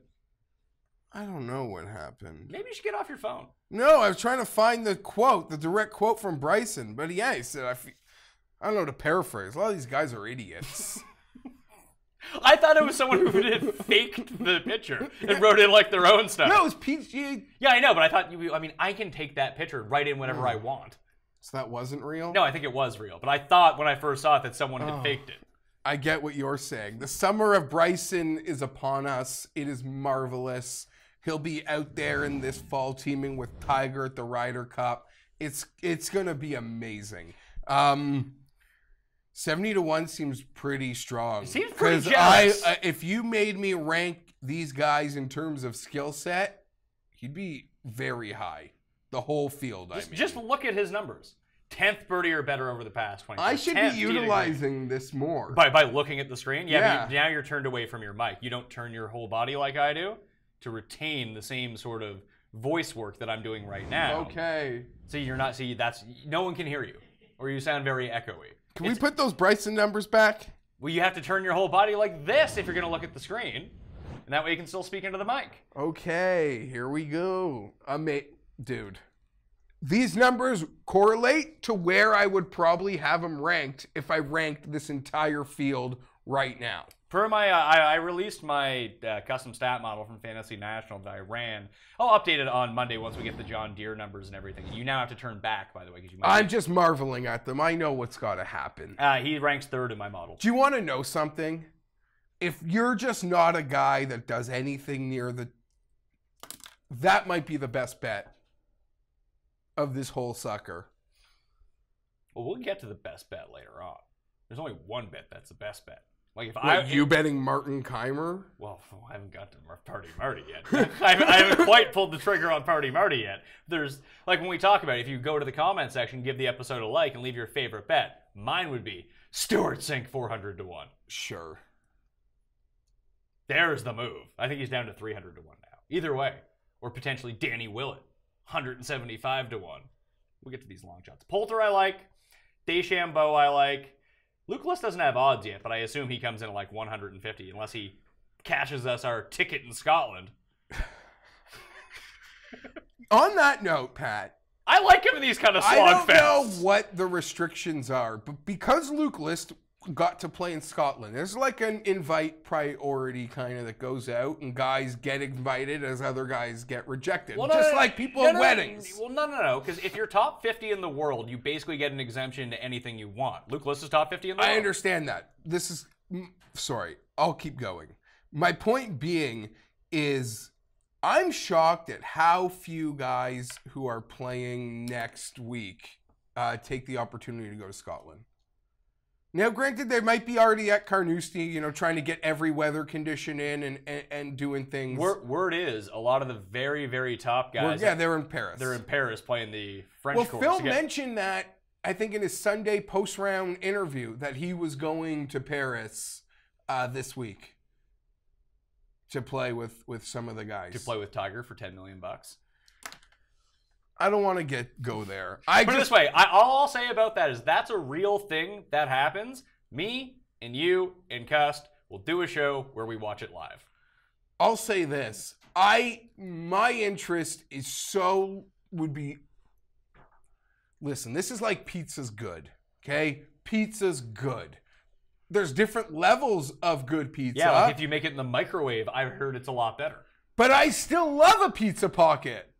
I don't know what happened. Maybe you should get off your phone. No, I was trying to find the quote, the direct quote from Bryson. But yeah, he said, I don't know, to paraphrase. A lot of these guys are idiots. I thought it was someone who had faked the picture and wrote in like their own stuff. No, it was PG. Yeah, I know, but I thought I can take that picture and write in whatever I want. So that wasn't real? No, I think it was real. But I thought when I first saw it that someone had faked it. I get what you're saying. The summer of Bryson is upon us. It is marvelous. He'll be out there in this fall teaming with Tiger at the Ryder Cup. It's going to be amazing. 70 to 1 seems pretty strong. It seems pretty generous. If you made me rank these guys in terms of skill set, he'd be very high. The whole field, Just look at his numbers. 10th birdie or better over the past 20 I should be utilizing this more. By looking at the screen? Yeah. But now you're turned away from your mic. You don't turn your whole body like I do to retain the same sort of voice work that I'm doing right now. Okay. So you're not, no one can hear you. Or you sound very echoey. Can we put those Bryson numbers back? Well, you have to turn your whole body like this if you're going to look at the screen. And that way you can still speak into the mic. Okay, here we go. Dude. These numbers correlate to where I would probably have them ranked if I ranked this entire field right now. Per my, I released my custom stat model from Fantasy National that I ran. I'll update it on Monday once we get the John Deere numbers and everything. You now have to turn back, by the way, because you might. I'm just marveling at them. I know what's got to happen. He ranks 3rd in my model. Do you want to know something? If you're just not a guy that does anything near that might be the best bet of this whole sucker. Well, we'll get to the best bet later on. There's only one bet that's the best bet. Like if you betting Martin Keimer? Well, I haven't got to Party Marty yet. I haven't quite pulled the trigger on Party Marty yet. There's like when we talk about it, if you go to the comment section, give the episode a like, and leave your favorite bet. Mine would be Stuart Sink 400 to 1. Sure. There's the move. I think he's down to 300 to 1 now. Either way, or potentially Danny Willett 175 to 1. We'll get to these long shots. Poulter I like. DeChambeau I like. Luke List doesn't have odds yet, but I assume he comes in at like 150 unless he cashes us our ticket in Scotland. On that note, Pat. I like him in these kind of slog I don't fests. know what the restrictions are, but because Luke List got to play in Scotland, there's like an invite priority kind of that goes out, and guys get invited as other guys get rejected. Well, like people at weddings. Well, no, because if you're top 50 in the world, you basically get an exemption to anything you want. Luke List is top 50 in the world. I understand that. Sorry, I'll keep going. My point being is I'm shocked at how few guys who are playing next week take the opportunity to go to Scotland. Now, granted, they might be already at Carnoustie, trying to get every weather condition in and doing things. Word is, a lot of the very, very top guys. They're in Paris. They're in Paris playing the French course. Phil mentioned that, I think, in his Sunday post-round interview, that he was going to Paris this week to play with some of the guys. To play with Tiger for $10 million. I don't want to go there. Put it this way, all I'll say about that is that's a real thing that happens. Me and you and Cust will do a show where we watch it live. I'll say this. My interest would be, listen, this is like pizza's good, okay? Pizza's good. There's different levels of good pizza. Yeah, like if you make it in the microwave, I heard it's a lot better. But I still love a pizza pocket.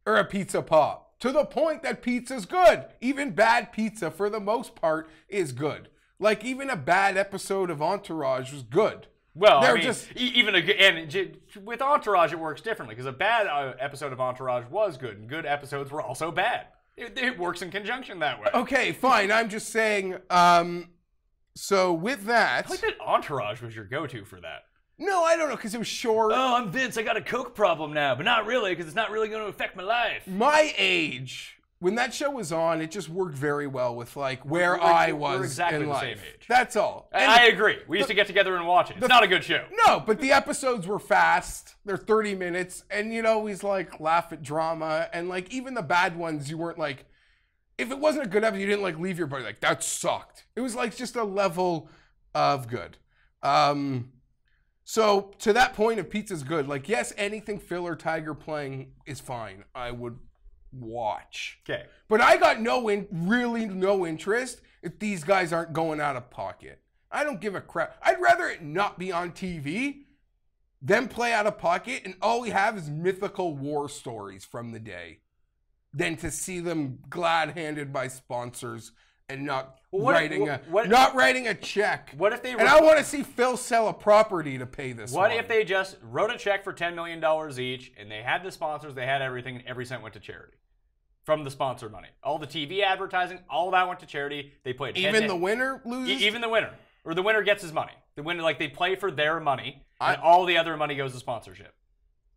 Or a pizza pop. to the point that pizza's good. Even bad pizza, for the most part, is good. Like, even a bad episode of Entourage was good. Well, They're I mean, just- even with Entourage, it works differently because a bad episode of Entourage was good, and good episodes were also bad. It works in conjunction that way. Okay, fine. I'm just saying, so with that... I like that Entourage was your go-to for that. No, I don't know, because it was short. Oh, I'm Vince. I got a coke problem now, but not really, because it's not really going to affect my life. My age, when that show was on, it just worked very well with, like, where I was we're exactly in the life. same age. That's all. And I agree. We used to get together and watch it. It's not a good show. No, but the episodes were fast. They're 30 minutes, and you'd always, like, laugh at drama, and, like, even the bad ones, you weren't, like... If it wasn't a good episode, you didn't, like, leave your buddy, like, that sucked. It was, like, just a level of good. So, to that point, if pizza's good, like, yes, anything Phil or Tiger playing is fine. I would watch. Okay. But I got really no interest if these guys aren't going out of pocket. I don't give a crap. I'd rather it not be on TV than play out of pocket and all we have is mythical war stories from the day than to see them glad-handed by sponsors and not writing a check. What if they? And I want to see Phil sell a property to pay this. What if they just wrote a check for $10 million each, and they had the sponsors, they had everything, and every cent went to charity from the sponsor money. All the TV advertising, all that went to charity. They played. Even the winner loses. Even the winner, or the winner gets his money. The winner, like they play for their money, and all the other money goes to sponsorship,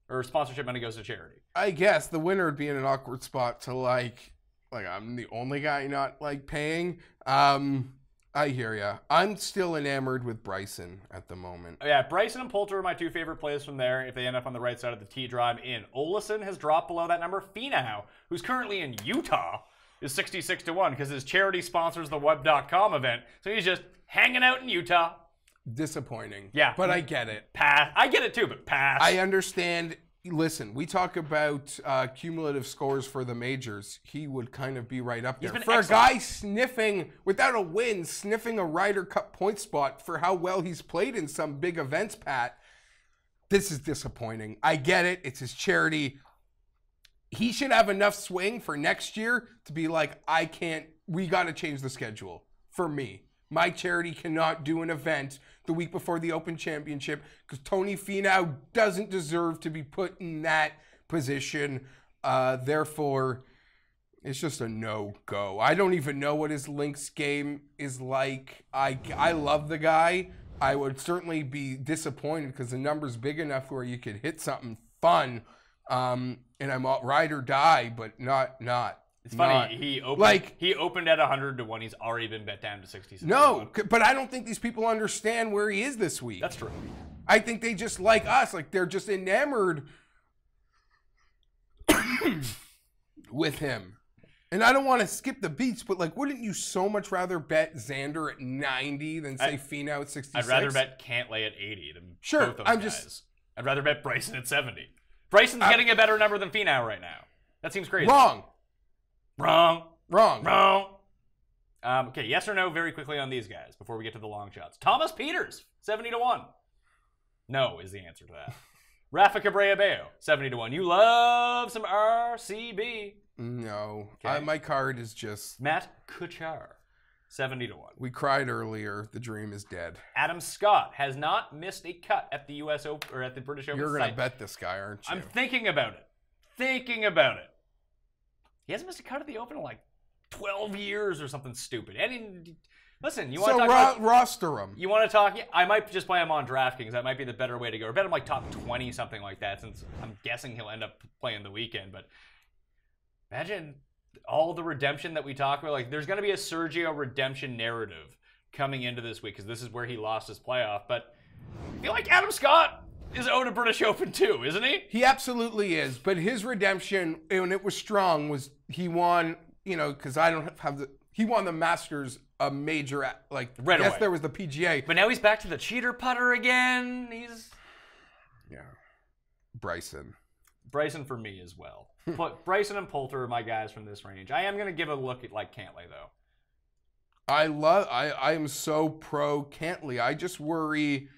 or sponsorship money goes to charity. I guess the winner would be in an awkward spot to like I'm the only guy not like paying. I hear ya. I'm still enamored with Bryson at the moment. Yeah, Bryson and Poulter are my two favorite plays from there if they end up on the right side of the tee drive in. Olesen has dropped below that number. Finau, who's currently in Utah, is 66-1 because his charity sponsors the web.com event. So he's just hanging out in Utah. Disappointing. Yeah. But I get it. Pass. I get it too, but pass. I understand. Listen, we talk about cumulative scores for the majors. He would kind of be right up there. For a guy sniffing, without a win, sniffing a Ryder Cup point spot for how well he's played in some big events, Pat, this is disappointing. I get it. It's his charity. He should have enough swing for next year to be like, we got to change the schedule for me. My charity cannot do an event the week before the Open Championship because Tony Finau doesn't deserve to be put in that position. Therefore, it's just a no-go. I don't even know what his links game is like. I love the guy. I would certainly be disappointed because the number's big enough where you could hit something fun. And I'm ride or die, but not. It's funny, he opened at 100-1. He's already been bet down to 66. No, but I don't think these people understand where he is this week. That's true. I think they just like us, like they're just enamored with him. And I don't want to skip the beats, but like, wouldn't you so much rather bet Xander at 90 than say Finau at 66? I'd rather bet Cantlay at 80 than sure. both those guys. I'd rather bet Bryson at 70. Bryson's getting a better number than Finau right now. That seems crazy. Wrong. Okay, yes or no very quickly on these guys before we get to the long shots. Thomas Peters, 70-1. No is the answer to that. Rafa Cabrera-Bello, 70-1. You love some RCB. No. Okay. My card is just... Matt Kuchar, 70-1. We cried earlier. The dream is dead. Adam Scott has not missed a cut at the U.S. Open or at the British Open. You're going to bet this guy, aren't you? I'm thinking about it. He hasn't missed a cut at the Open in like 12 years or something stupid. And listen, you want to talk about... roster him. You want to talk... I might just play him on DraftKings. That might be the better way to go. Or bet him like top 20, something like that, since I'm guessing he'll end up playing the weekend. But imagine all the redemption that we talk about. Like, there's going to be a Sergio redemption narrative coming into this week because this is where he lost his playoff. But I feel like Adam Scott is owed a British Open too, isn't he? He absolutely is. But his redemption, when it was strong, was he won, because I don't have the... He won the Masters, a major, like... Right away. Yes, there was the PGA. But now he's back to the cheater putter again. Yeah. Bryson for me as well. But Bryson and Poulter are my guys from this range. I am going to give a look at like Cantlay, though. I am so pro Cantlay. I just worry...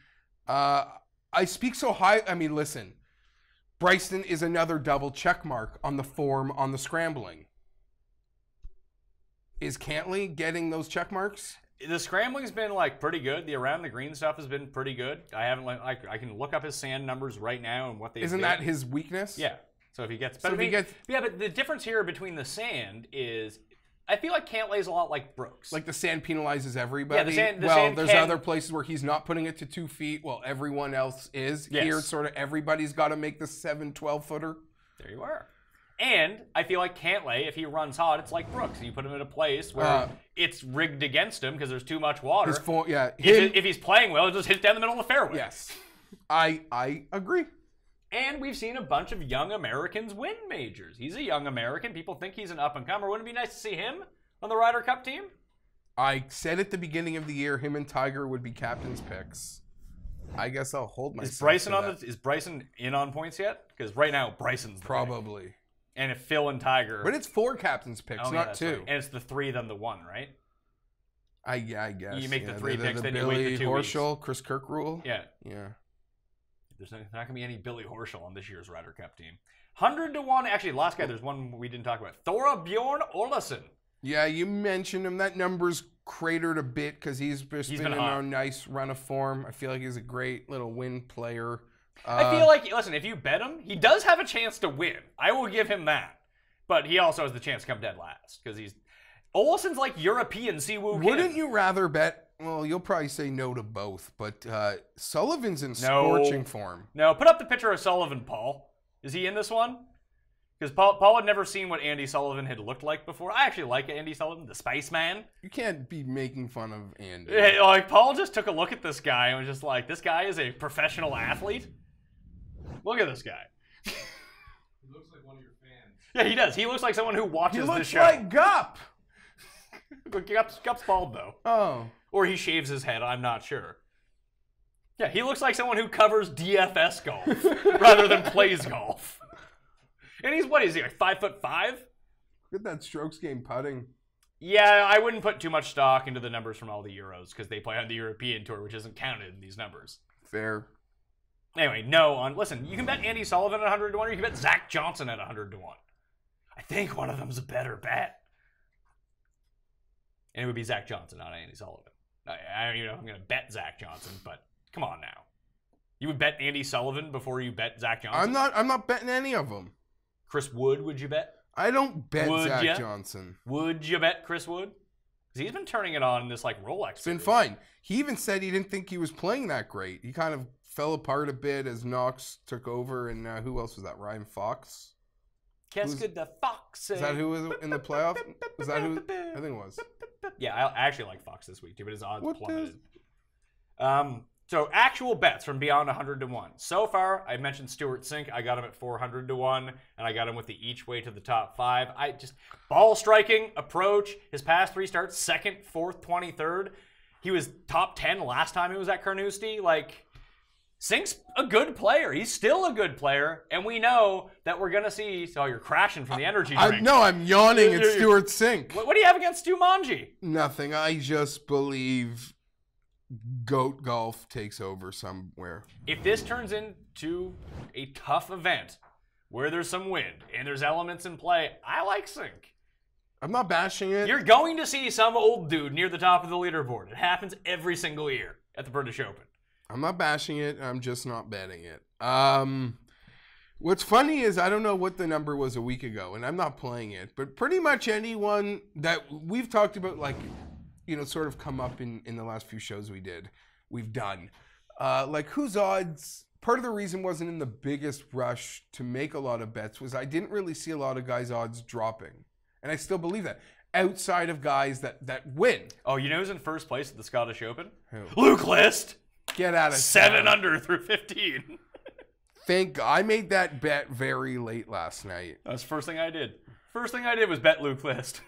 I speak so high. I mean, listen, Bryson is another double check mark on the form on the scrambling. Is Cantley getting those check marks? The scrambling's been like pretty good. The around the green stuff has been pretty good. I haven't I can look up his sand numbers right now and what they. Isn't that his weakness? Yeah. So if he gets, So if he gets, yeah, but the difference here between the sand is, I feel like Cantlay's a lot like Brooks. like the sand penalizes everybody. Yeah, the sand there's can... other places where he's not putting it to 2 feet while everyone else is. Yes. Here, it's sort of everybody's got to make the 12 footer. There you are. And I feel like Cantlay, if he runs hot, it's like Brooks. You put him in a place where it's rigged against him because there's too much water. If he's playing well, it just hits down the middle of the fairway. Yes, I agree. And we've seen a bunch of young Americans win majors. He's a young American. People think he's an up-and-comer. Wouldn't it be nice to see him on the Ryder Cup team? I said at the beginning of the year, him and Tiger would be captain's picks. I guess I'll hold myself. Is Bryson in on points yet? Because right now Bryson's the probably. pick. And if Phil and Tiger, but it's 4 captain's picks, not 2. Right. And it's the 3 then the 1, right? I guess you make the 3 picks, the then Billy you wait the 2 Horschel, weeks. Chris Kirk rule. Yeah. There's not going to be any Billy Horschel on this year's Ryder Cup team. 100 to 1. Actually, last guy, there's one we didn't talk about. Thorbjorn Olesen. Yeah, you mentioned him. That number's cratered a bit because he's been in a nice run of form. I feel like he's a great little win player. I feel like, listen, if you bet him, he does have a chance to win. I will give him that. But he also has the chance to come dead last because Olesen's like European Siwoo Kim. Wouldn't you rather bet? Well, you'll probably say no to both, but Sullivan's in scorching form. No, put up the picture of Sullivan, Paul. Is he in this one? Because Paul had never seen what Andy Sullivan had looked like before. I actually like Andy Sullivan, the Spaceman. You can't be making fun of Andy. Like, Paul just took a look at this guy and was just like, this guy is a professional athlete? Look at this guy. He looks like one of your fans. Yeah, he does. He looks like someone who watches the show. He looks like Gup. But Gup's bald, though. Oh. Or he shaves his head, I'm not sure. Yeah, he looks like someone who covers DFS golf rather than plays golf. And he's, what is he, like 5'5"? Look at that strokes game putting. Yeah, I wouldn't put too much stock into the numbers from all the Euros because they play on the European Tour, which isn't counted in these numbers. Fair. Anyway, listen, you can bet Andy Sullivan at 100 to 1, or you can bet Zach Johnson at 100 to 1. I think one of them's a better bet. And it would be Zach Johnson, not Andy Sullivan. I don't even know if I'm going to bet Zach Johnson, but come on now. You would bet Andy Sullivan before you bet Zach Johnson? I'm not betting any of them. Chris Wood, would you bet? I don't bet Zach Johnson. Would you bet Chris Wood? Because he's been turning it on in this like Rolex. It's been fine. He even said he didn't think he was playing that great. He kind of fell apart a bit as Knox took over, and who else was that? Ryan Fox? Qu'est-ce que the Fox? Is that who was in the playoff? Was that who? I think it was. Yeah, I actually like Fox this week too, but his odds plummeted. So actual bets from beyond 100 to 1. So far, I mentioned Stuart Sink. I got him at 400 to 1, and I got him with the each way to the top 5. I just ball striking, approach. His past 3 starts, 2nd, 4th, 23rd. He was top 10 last time he was at Carnoustie. Like, Sink's a good player. He's still a good player, and we know that we're gonna see. So you're crashing from the energy drink. No, I'm yawning at Stuart Sink. What do you have against Stu Manji? Nothing. I just believe GOAT golf takes over somewhere. If this turns into a tough event where there's some wind and there's elements in play, I like Sink. I'm not bashing it. You're going to see some old dude near the top of the leaderboard. It happens every single year at the British Open. I'm not bashing it. I'm just not betting it. What's funny is I don't know what the number was a week ago, and I'm not playing it, but pretty much anyone that we've talked about, like, sort of come up in the last few shows we've done. Like, whose odds, part of the reason wasn't in the biggest rush to make a lot of bets was I didn't really see a lot of guys' odds dropping. And I still believe that. Outside of guys that win. Oh, you know who's in first place at the Scottish Open? Who? Luke List! Get out of 7 under through 15. I made that bet very late last night. That's the first thing I did. First thing I did was bet Luke List.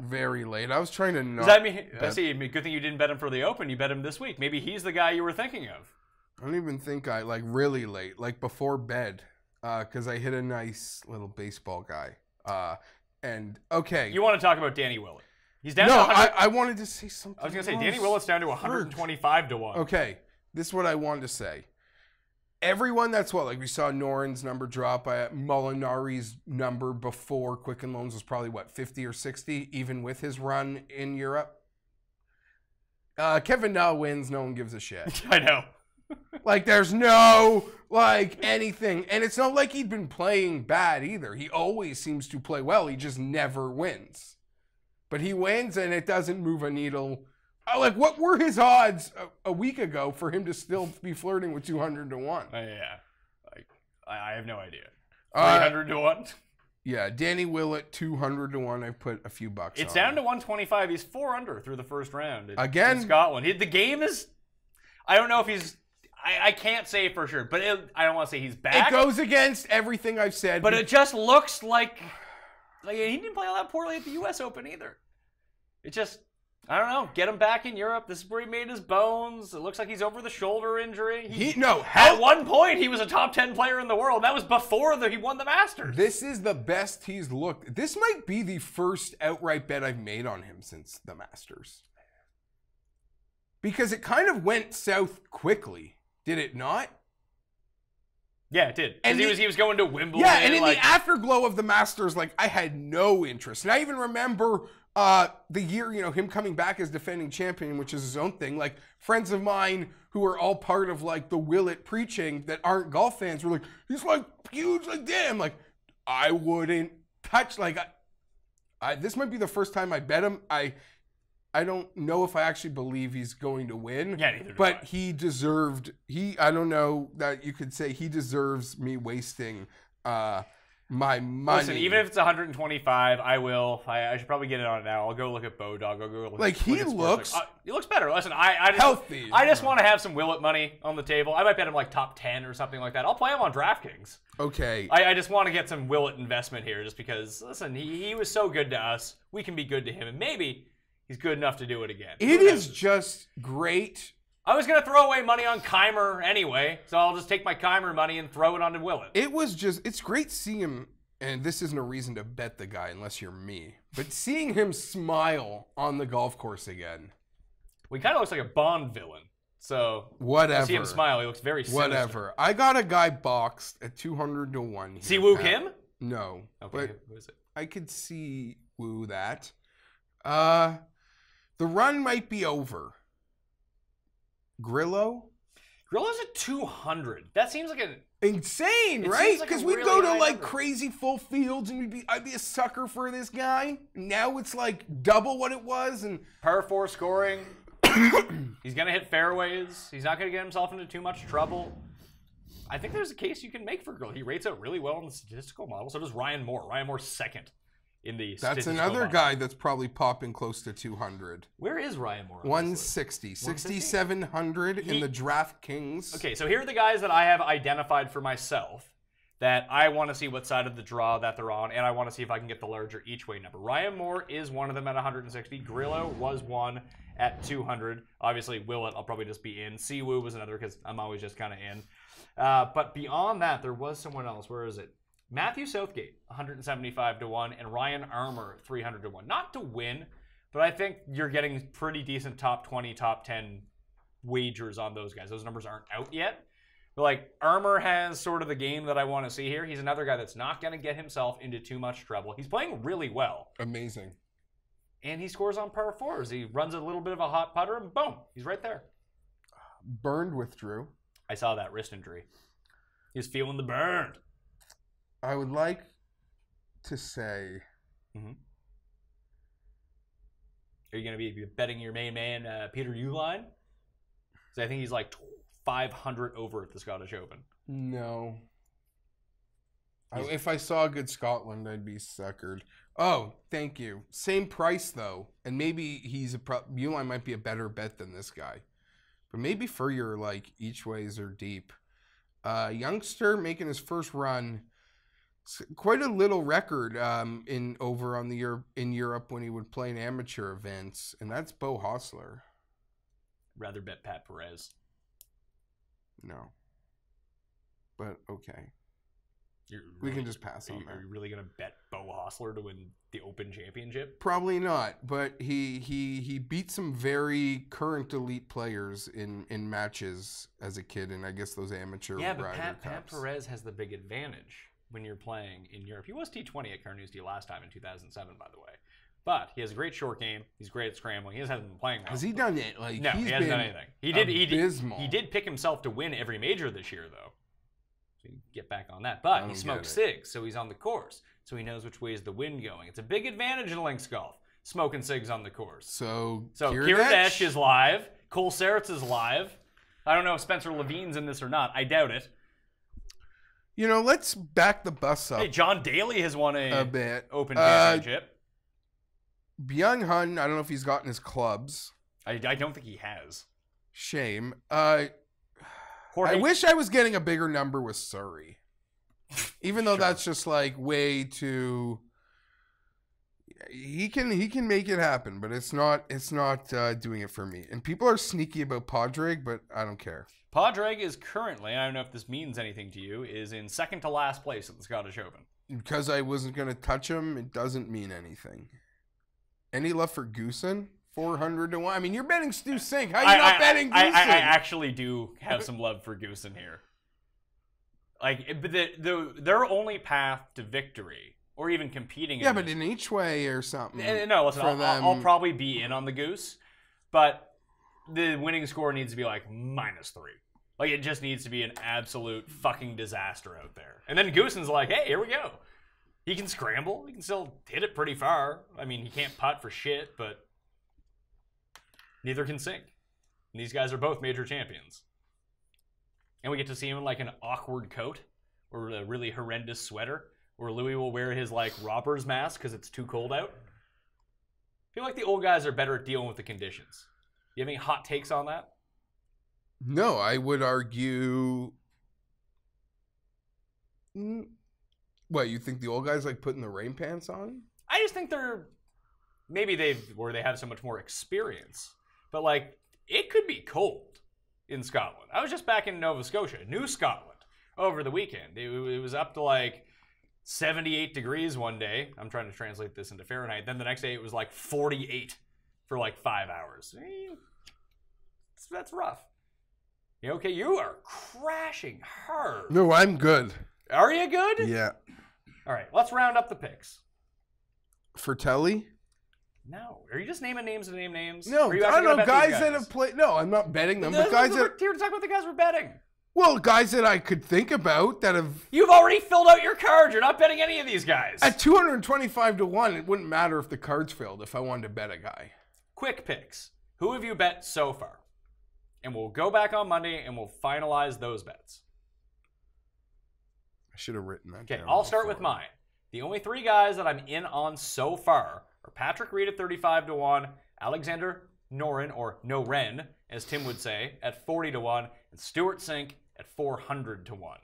Very late. I was trying to not. Does that mean? I see. Good thing you didn't bet him for the Open. You bet him this week. Maybe he's the guy you were thinking of. I don't even think really late, like before bed, because I hit a nice little baseball guy. And okay. You want to talk about Danny Willett? He's down. No, I wanted to say something. I was gonna say Danny Willett's down to 125 to 1. Okay, this is what I wanted to say. everyone that's what, like we saw Noren's number drop. Molinari's number before Quicken Loans was probably what, 50 or 60, even with his run in Europe. Kevin Na wins, no one gives a shit. I know. Like, there's no, like, anything. And it's not like he'd been playing bad either. He always seems to play well. He just never wins. But he wins, and it doesn't move a needle. Like, what were his odds a week ago for him to still be flirting with 200 to 1? Yeah. Like, I have no idea. 300 to 1? Yeah, Danny Willett, 200 to 1. I put a few bucks It's on down him. to 125. He's 4 under through the first round. Again? In Scotland. The game is... I don't know if he's... I can't say for sure, but I don't want to say he's back. It goes against everything I've said. But it just looks like he didn't play all that poorly at the U.S. Open either. It just... I don't know. Get him back in Europe. This is where he made his bones. It looks like he's over the shoulder injury. At one point, he was a top 10 player in the world. That was before he won the Masters. This is the best he's looked. This might be the first outright bet I've made on him since the Masters. Because it kind of went south quickly. Did it not? Yeah, it did. And he was going to Wimbledon. Yeah, and in the afterglow of the Masters, like, I had no interest. And I even remember the year, him coming back as defending champion, which is his own thing. Like, friends of mine who are all part of, like, the Willett preaching that aren't golf fans were like, he's, like, huge, like, damn. Like, I wouldn't touch, like, this might be the first time I bet him. I don't know if I actually believe he's going to win. Yeah, neither do but I. he deserved, I don't know that you could say he deserves me wasting my money. Listen, even if it's 125, I will. I should probably get it on it now. I'll go look at Bodog. I'll go look like, he looks... he looks better. Listen, I just, healthy. I just want to have some Willett money on the table. I might bet him like top 10 or something like that. I'll play him on DraftKings. Okay. I just want to get some Willett investment here just because, listen, he was so good to us. We can be good to him. And maybe he's good enough to do it again. It is just great. I was going to throw away money on Keimer anyway, so I'll just take my Keimer money and throw it onto Willett. It's great seeing him, and this isn't a reason to bet the guy unless you're me, but seeing him smile on the golf course again. Well, he kind of looks like a Bond villain, so whatever. I see him smile, he looks very sinister. Whatever. I got a guy boxed at 200 to 1 here. See Woo Kim? No. Okay, but who is it? I could see Woo that. The run might be over. Grillo? Grillo's at 200. That seems like an... Insane, It right? seems like Because a we'd really go to high like number. crazy full fields and I'd be a sucker for this guy. Now it's like double what it was, and Per 4 scoring. He's going to hit fairways. He's not going to get himself into too much trouble. I think there's a case you can make for Grillo. He rates out really well in the statistical model. So does Ryan Moore. Ryan Moore's second in the that's statistical another model. guy that's probably popping close to 200. Where is Ryan Moore? 160. 6,700 in the DraftKings. Okay, so here are the guys that I have identified for myself that I want to see what side of the draw that they're on, and I want to see if I can get the larger each way number. Ryan Moore is one of them at 160. Grillo was one at 200. Obviously, Willett, I'll probably just be in. Siwoo was another because I'm always just kind of in. But beyond that, there was someone else. Where is it? Matthew Southgate, 175 to 1, and Ryan Armour, 300 to 1. Not to win, but I think you're getting pretty decent top 20, top 10 wagers on those guys. Those numbers aren't out yet. But like, Armour has sort of the game that I want to see here. He's another guy that's not going to get himself into too much trouble. He's playing really well. Amazing. And he scores on par 4s. He runs a little bit of a hot putter, and boom, he's right there. Burned withdrew. I saw that wrist injury. He's feeling the burn. I would like to say... Are you going to be betting your main man, Peter Uihlein? Because I think he's like 500 over at the Scottish Open. No. If I saw a good Scotland, I'd be suckered. Oh, thank you. Same price, though. And maybe Uihlein might be a better bet than this guy. But maybe for your, like, each ways or deep. Youngster making his first run... Quite a little record in Europe when he would play in amateur events, and that's Bo Hostler. Rather bet Pat Perez. No. But okay. We can just pass on Are that. you really going to bet Bo Hostler to win the Open Championship? Probably not, but he beat some very current elite players in matches as a kid, and I guess those amateur Yeah, but Ryder Pat Cups. Perez has the big advantage when you're playing in Europe. He was T20 at Carnoustie last time in 2007, by the way. But he has a great short game. He's great at scrambling. He hasn't been playing well. Has he done it? Like, No, he's he hasn't been done anything. abysmal. He did pick himself to win every major this year, though. So you can get back on that. But he smokes cigs, so he's on the course. So he knows which way is the wind going. It's a big advantage in links golf, smoking cigs on the course. So Kiradech is live. Cole Seretz is live. I don't know if Spencer Levine's in this or not. I doubt it. You know, let's back the bus up Hey, John Daly has won a bit. Open Championship. Byung Hun, I don't know if he's gotten his clubs. I don't think he has. Shame. Jorge, I wish I was getting a bigger number with Surrey. Even though Sure. that's just like way too. He can make it happen, but it's not doing it for me. And people are sneaky about Padraig, but I don't care. Padraig is currently, I don't know if this means anything to you, is in second to last place at the Scottish Open. Because I wasn't gonna touch him, it doesn't mean anything. Any love for Goosen? 400 to 1. I mean, you're betting Stu Sink. How are you not betting Goosen? I actually do have some love for Goosen here. Like, but their only path to victory, or even competing. Yeah, but in each way or something. No, listen, for them. I'll probably be in on the Goose, but the winning score needs to be like -3. Like, it just needs to be an absolute fucking disaster out there. And then Goosen's like, hey, here we go. He can scramble. He can still hit it pretty far. I mean, he can't putt for shit, but neither can Sink. And these guys are both major champions. And we get to see him in like an awkward coat or a really horrendous sweater, where Louis will wear his like robber's mask because it's too cold out. I feel like the old guys are better at dealing with the conditions. You have any hot takes on that? No, I would argue. What, you think the old guys like putting the rain pants on? I just think maybe they have so much more experience. But like, it could be cold in Scotland. I was just back in Nova Scotia, New Scotland, over the weekend. It was up to like 78 degrees one day. I'm trying to translate this into Fahrenheit. Then the next day it was like 48 for like 5 hours. That's rough. You okay? You are crashing hard. No, I'm good. Are you good? Yeah. All right, let's round up the picks. Fratelli? No. Are you just naming names to name names? No, Are you I actually don't know. gonna bet these Guys that have played. No, I'm not betting them. But guys that. Here to talk about the guys we're betting. Well, guys that I could think about that have. You've already filled out your card. You're not betting any of these guys. At 225 to 1, it wouldn't matter if the card's filled if I wanted to bet a guy. Quick picks. Who have you bet so far? And we'll go back on Monday and we'll finalize those bets. I should have written that. Okay, down I'll start with before. mine. The only 3 guys that I'm in on so far are Patrick Reed at 35 to 1, Alexander Noren, or Noren, as Tim would say, at 40 to 1, and Stuart Sink at 400 to 1.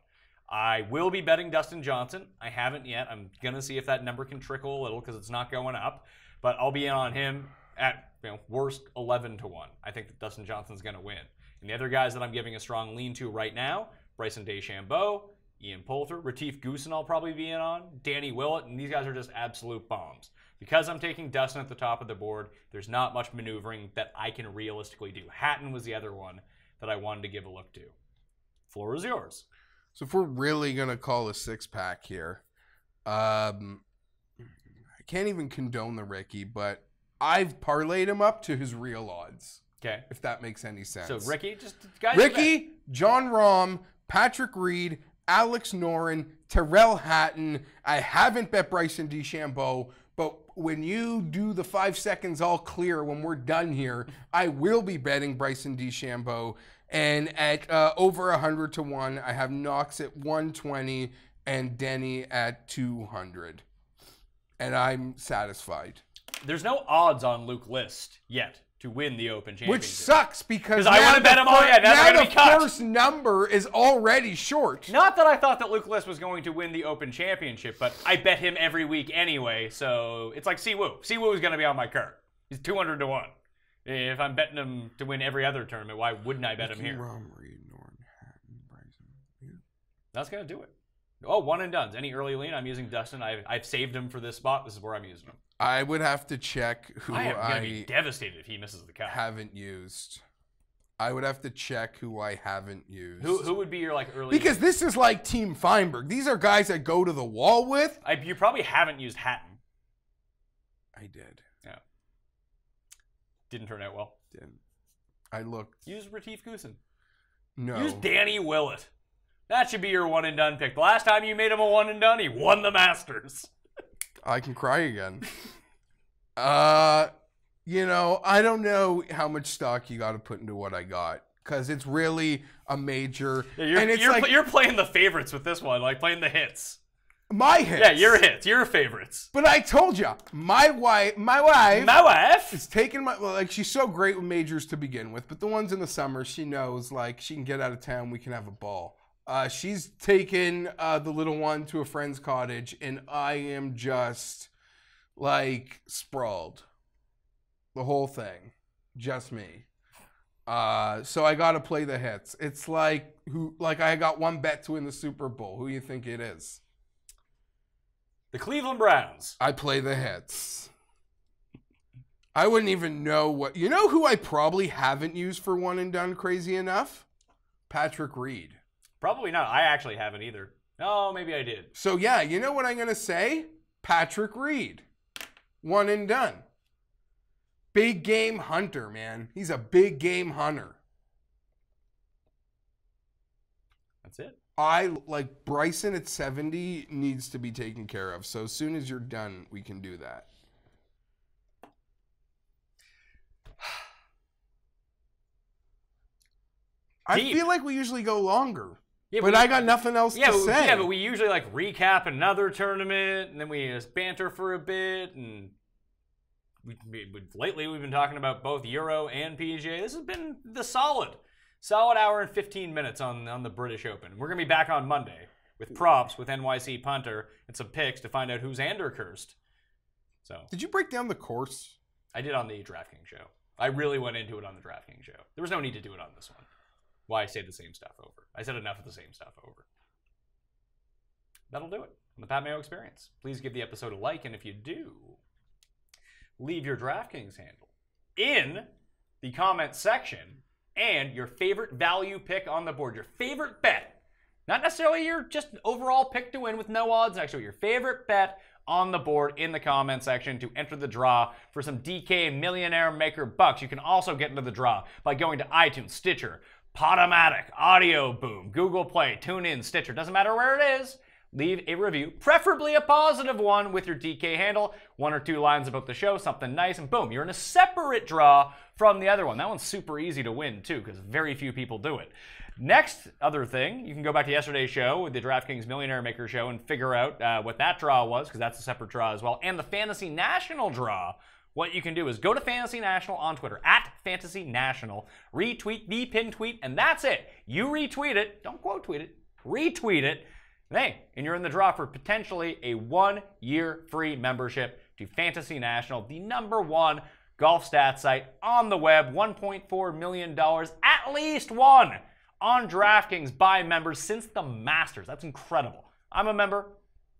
I will be betting Dustin Johnson. I haven't yet. I'm going to see if that number can trickle a little because it's not going up. But I'll be in on him at worst 11 to 1. I think that Dustin Johnson's going to win. And the other guys that I'm giving a strong lean to right now, Bryson DeChambeau, Ian Poulter, Retief Goosen I'll probably be in on, Danny Willett, and these guys are just absolute bombs. Because I'm taking Dustin at the top of the board, there's not much maneuvering that I can realistically do. Hatton was the other one that I wanted to give a look to. Floor is yours. So if we're really going to call a 6-pack here, I can't even condone the Ricky, but I've parlayed him up to his real odds. Okay. If that makes any sense. So Ricky, just guys. Ricky, John Rahm, Patrick Reed, Alex Noren, Tyrrell Hatton. I haven't bet Bryson DeChambeau, but when you do the 5 seconds all clear when we're done here, I will be betting Bryson DeChambeau. And at over 100 to 1, I have Knox at 120 and Denny at 200. And I'm satisfied. There's no odds on Luke List yet to win the Open Championship. Which sucks because I want to bet him all yet. Now the be cut. first number is already short. Not that I thought that Luke List was going to win the Open Championship, but I bet him every week anyway, so it's like Siwoo. Siwoo is going to be on my card. He's 200 to 1. If I'm betting him to win every other tournament, why wouldn't I bet him here? Rahm, Reed, Noren, Hatton, Bryson. Yeah. That's going to do it. Oh, one and dones. Any early lean? I'm using Dustin. I've saved him for this spot. This is where I'm using him. I would have to check who I am going to be devastated if he misses the cut. haven't used. I would have to check who I haven't used. Who would be your like early? Because this is like Team Fienberg. These are guys I go to the wall with. You probably haven't used Hatton. I did. Yeah. Didn't turn out well. Didn't. I looked. Use Retief Goosen. No. Use Danny Willett. That should be your one and done pick. The last time you made him a one and done, he won the Masters. I can cry again. You know, I don't know how much stock you got to put into what I got, because it's really a major. Yeah, you're playing the favorites with this one, like playing the hits. My hits. Yeah, your hits, your favorites. But I told you, my wife is taking she's so great with majors to begin with, but the ones in the summer, she knows, like, she can get out of town, we can have a ball. She's taken the little one to a friend's cottage, and I am just, like, sprawled. The whole thing. Just me. So I got to play the hits. It's like, I got one bet to win the Super Bowl. Who do you think it is? The Cleveland Browns. I play the hits. I wouldn't even know what... You know who I probably haven't used for one and done crazy enough? Patrick Reed. Probably not. I actually haven't either. Oh, maybe I did. So yeah, you know what I'm going to say? Patrick Reed. One and done. Big game hunter, man. He's a big game hunter. That's it. Like Bryson at 70 needs to be taken care of. So as soon as you're done, we can do that. I feel like we usually go longer. Yeah, but I got nothing else to say. Yeah, but we usually like recap another tournament, and then we just banter for a bit, and lately we've been talking about both Euro and PGA. This has been the solid hour and 15 minutes on the British Open. We're going to be back on Monday with props with NYC Punter and some picks to find out who's Andercursed. So, did you break down the course? I did on the DraftKings show. I really went into it on the DraftKings show. There was no need to do it on this one. Why say the same stuff over? I said enough of the same stuff over. That'll do it on the Pat Mayo Experience. Please give the episode a like, and if you do, leave your DraftKings handle in the comment section and your favorite value pick on the board. Your favorite bet. Not necessarily your just overall pick to win with no odds next to it. Your favorite bet on the board in the comment section to enter the draw for some DK Millionaire Maker bucks. You can also get into the draw by going to iTunes, Stitcher, Podomatic, Audio Boom, Google Play, TuneIn, Stitcher. Doesn't matter where it is. Leave a review, preferably a positive one with your DK handle, 1 or 2 lines about the show, something nice, and boom, you're in a separate draw from the other one. That one's super easy to win too, because very few people do it. Next other thing, you can go back to yesterday's show with the DraftKings Millionaire Maker show and figure out what that draw was, because that's a separate draw as well, and the Fantasy National draw. What you can do is go to Fantasy National on Twitter, at Fantasy National, retweet the pin tweet, and that's it. You retweet it, don't quote tweet it, retweet it, and you're in the draw for potentially a 1-year free membership to Fantasy National, the #1 golf stat site on the web. $1.4 million, at least one, on DraftKings by members since the Masters. That's incredible. I'm a member.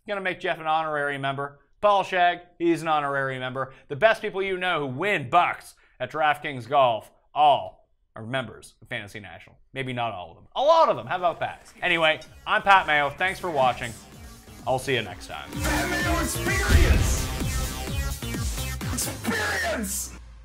Gonna make Jeff an honorary member. Paul Shag, he's an honorary member. The best people you know who win bucks at DraftKings Golf, all are members of Fantasy National. Maybe not all of them. A lot of them. How about that? Anyway, I'm Pat Mayo. Thanks for watching. I'll see you next time. Pat Mayo Experience! Experience!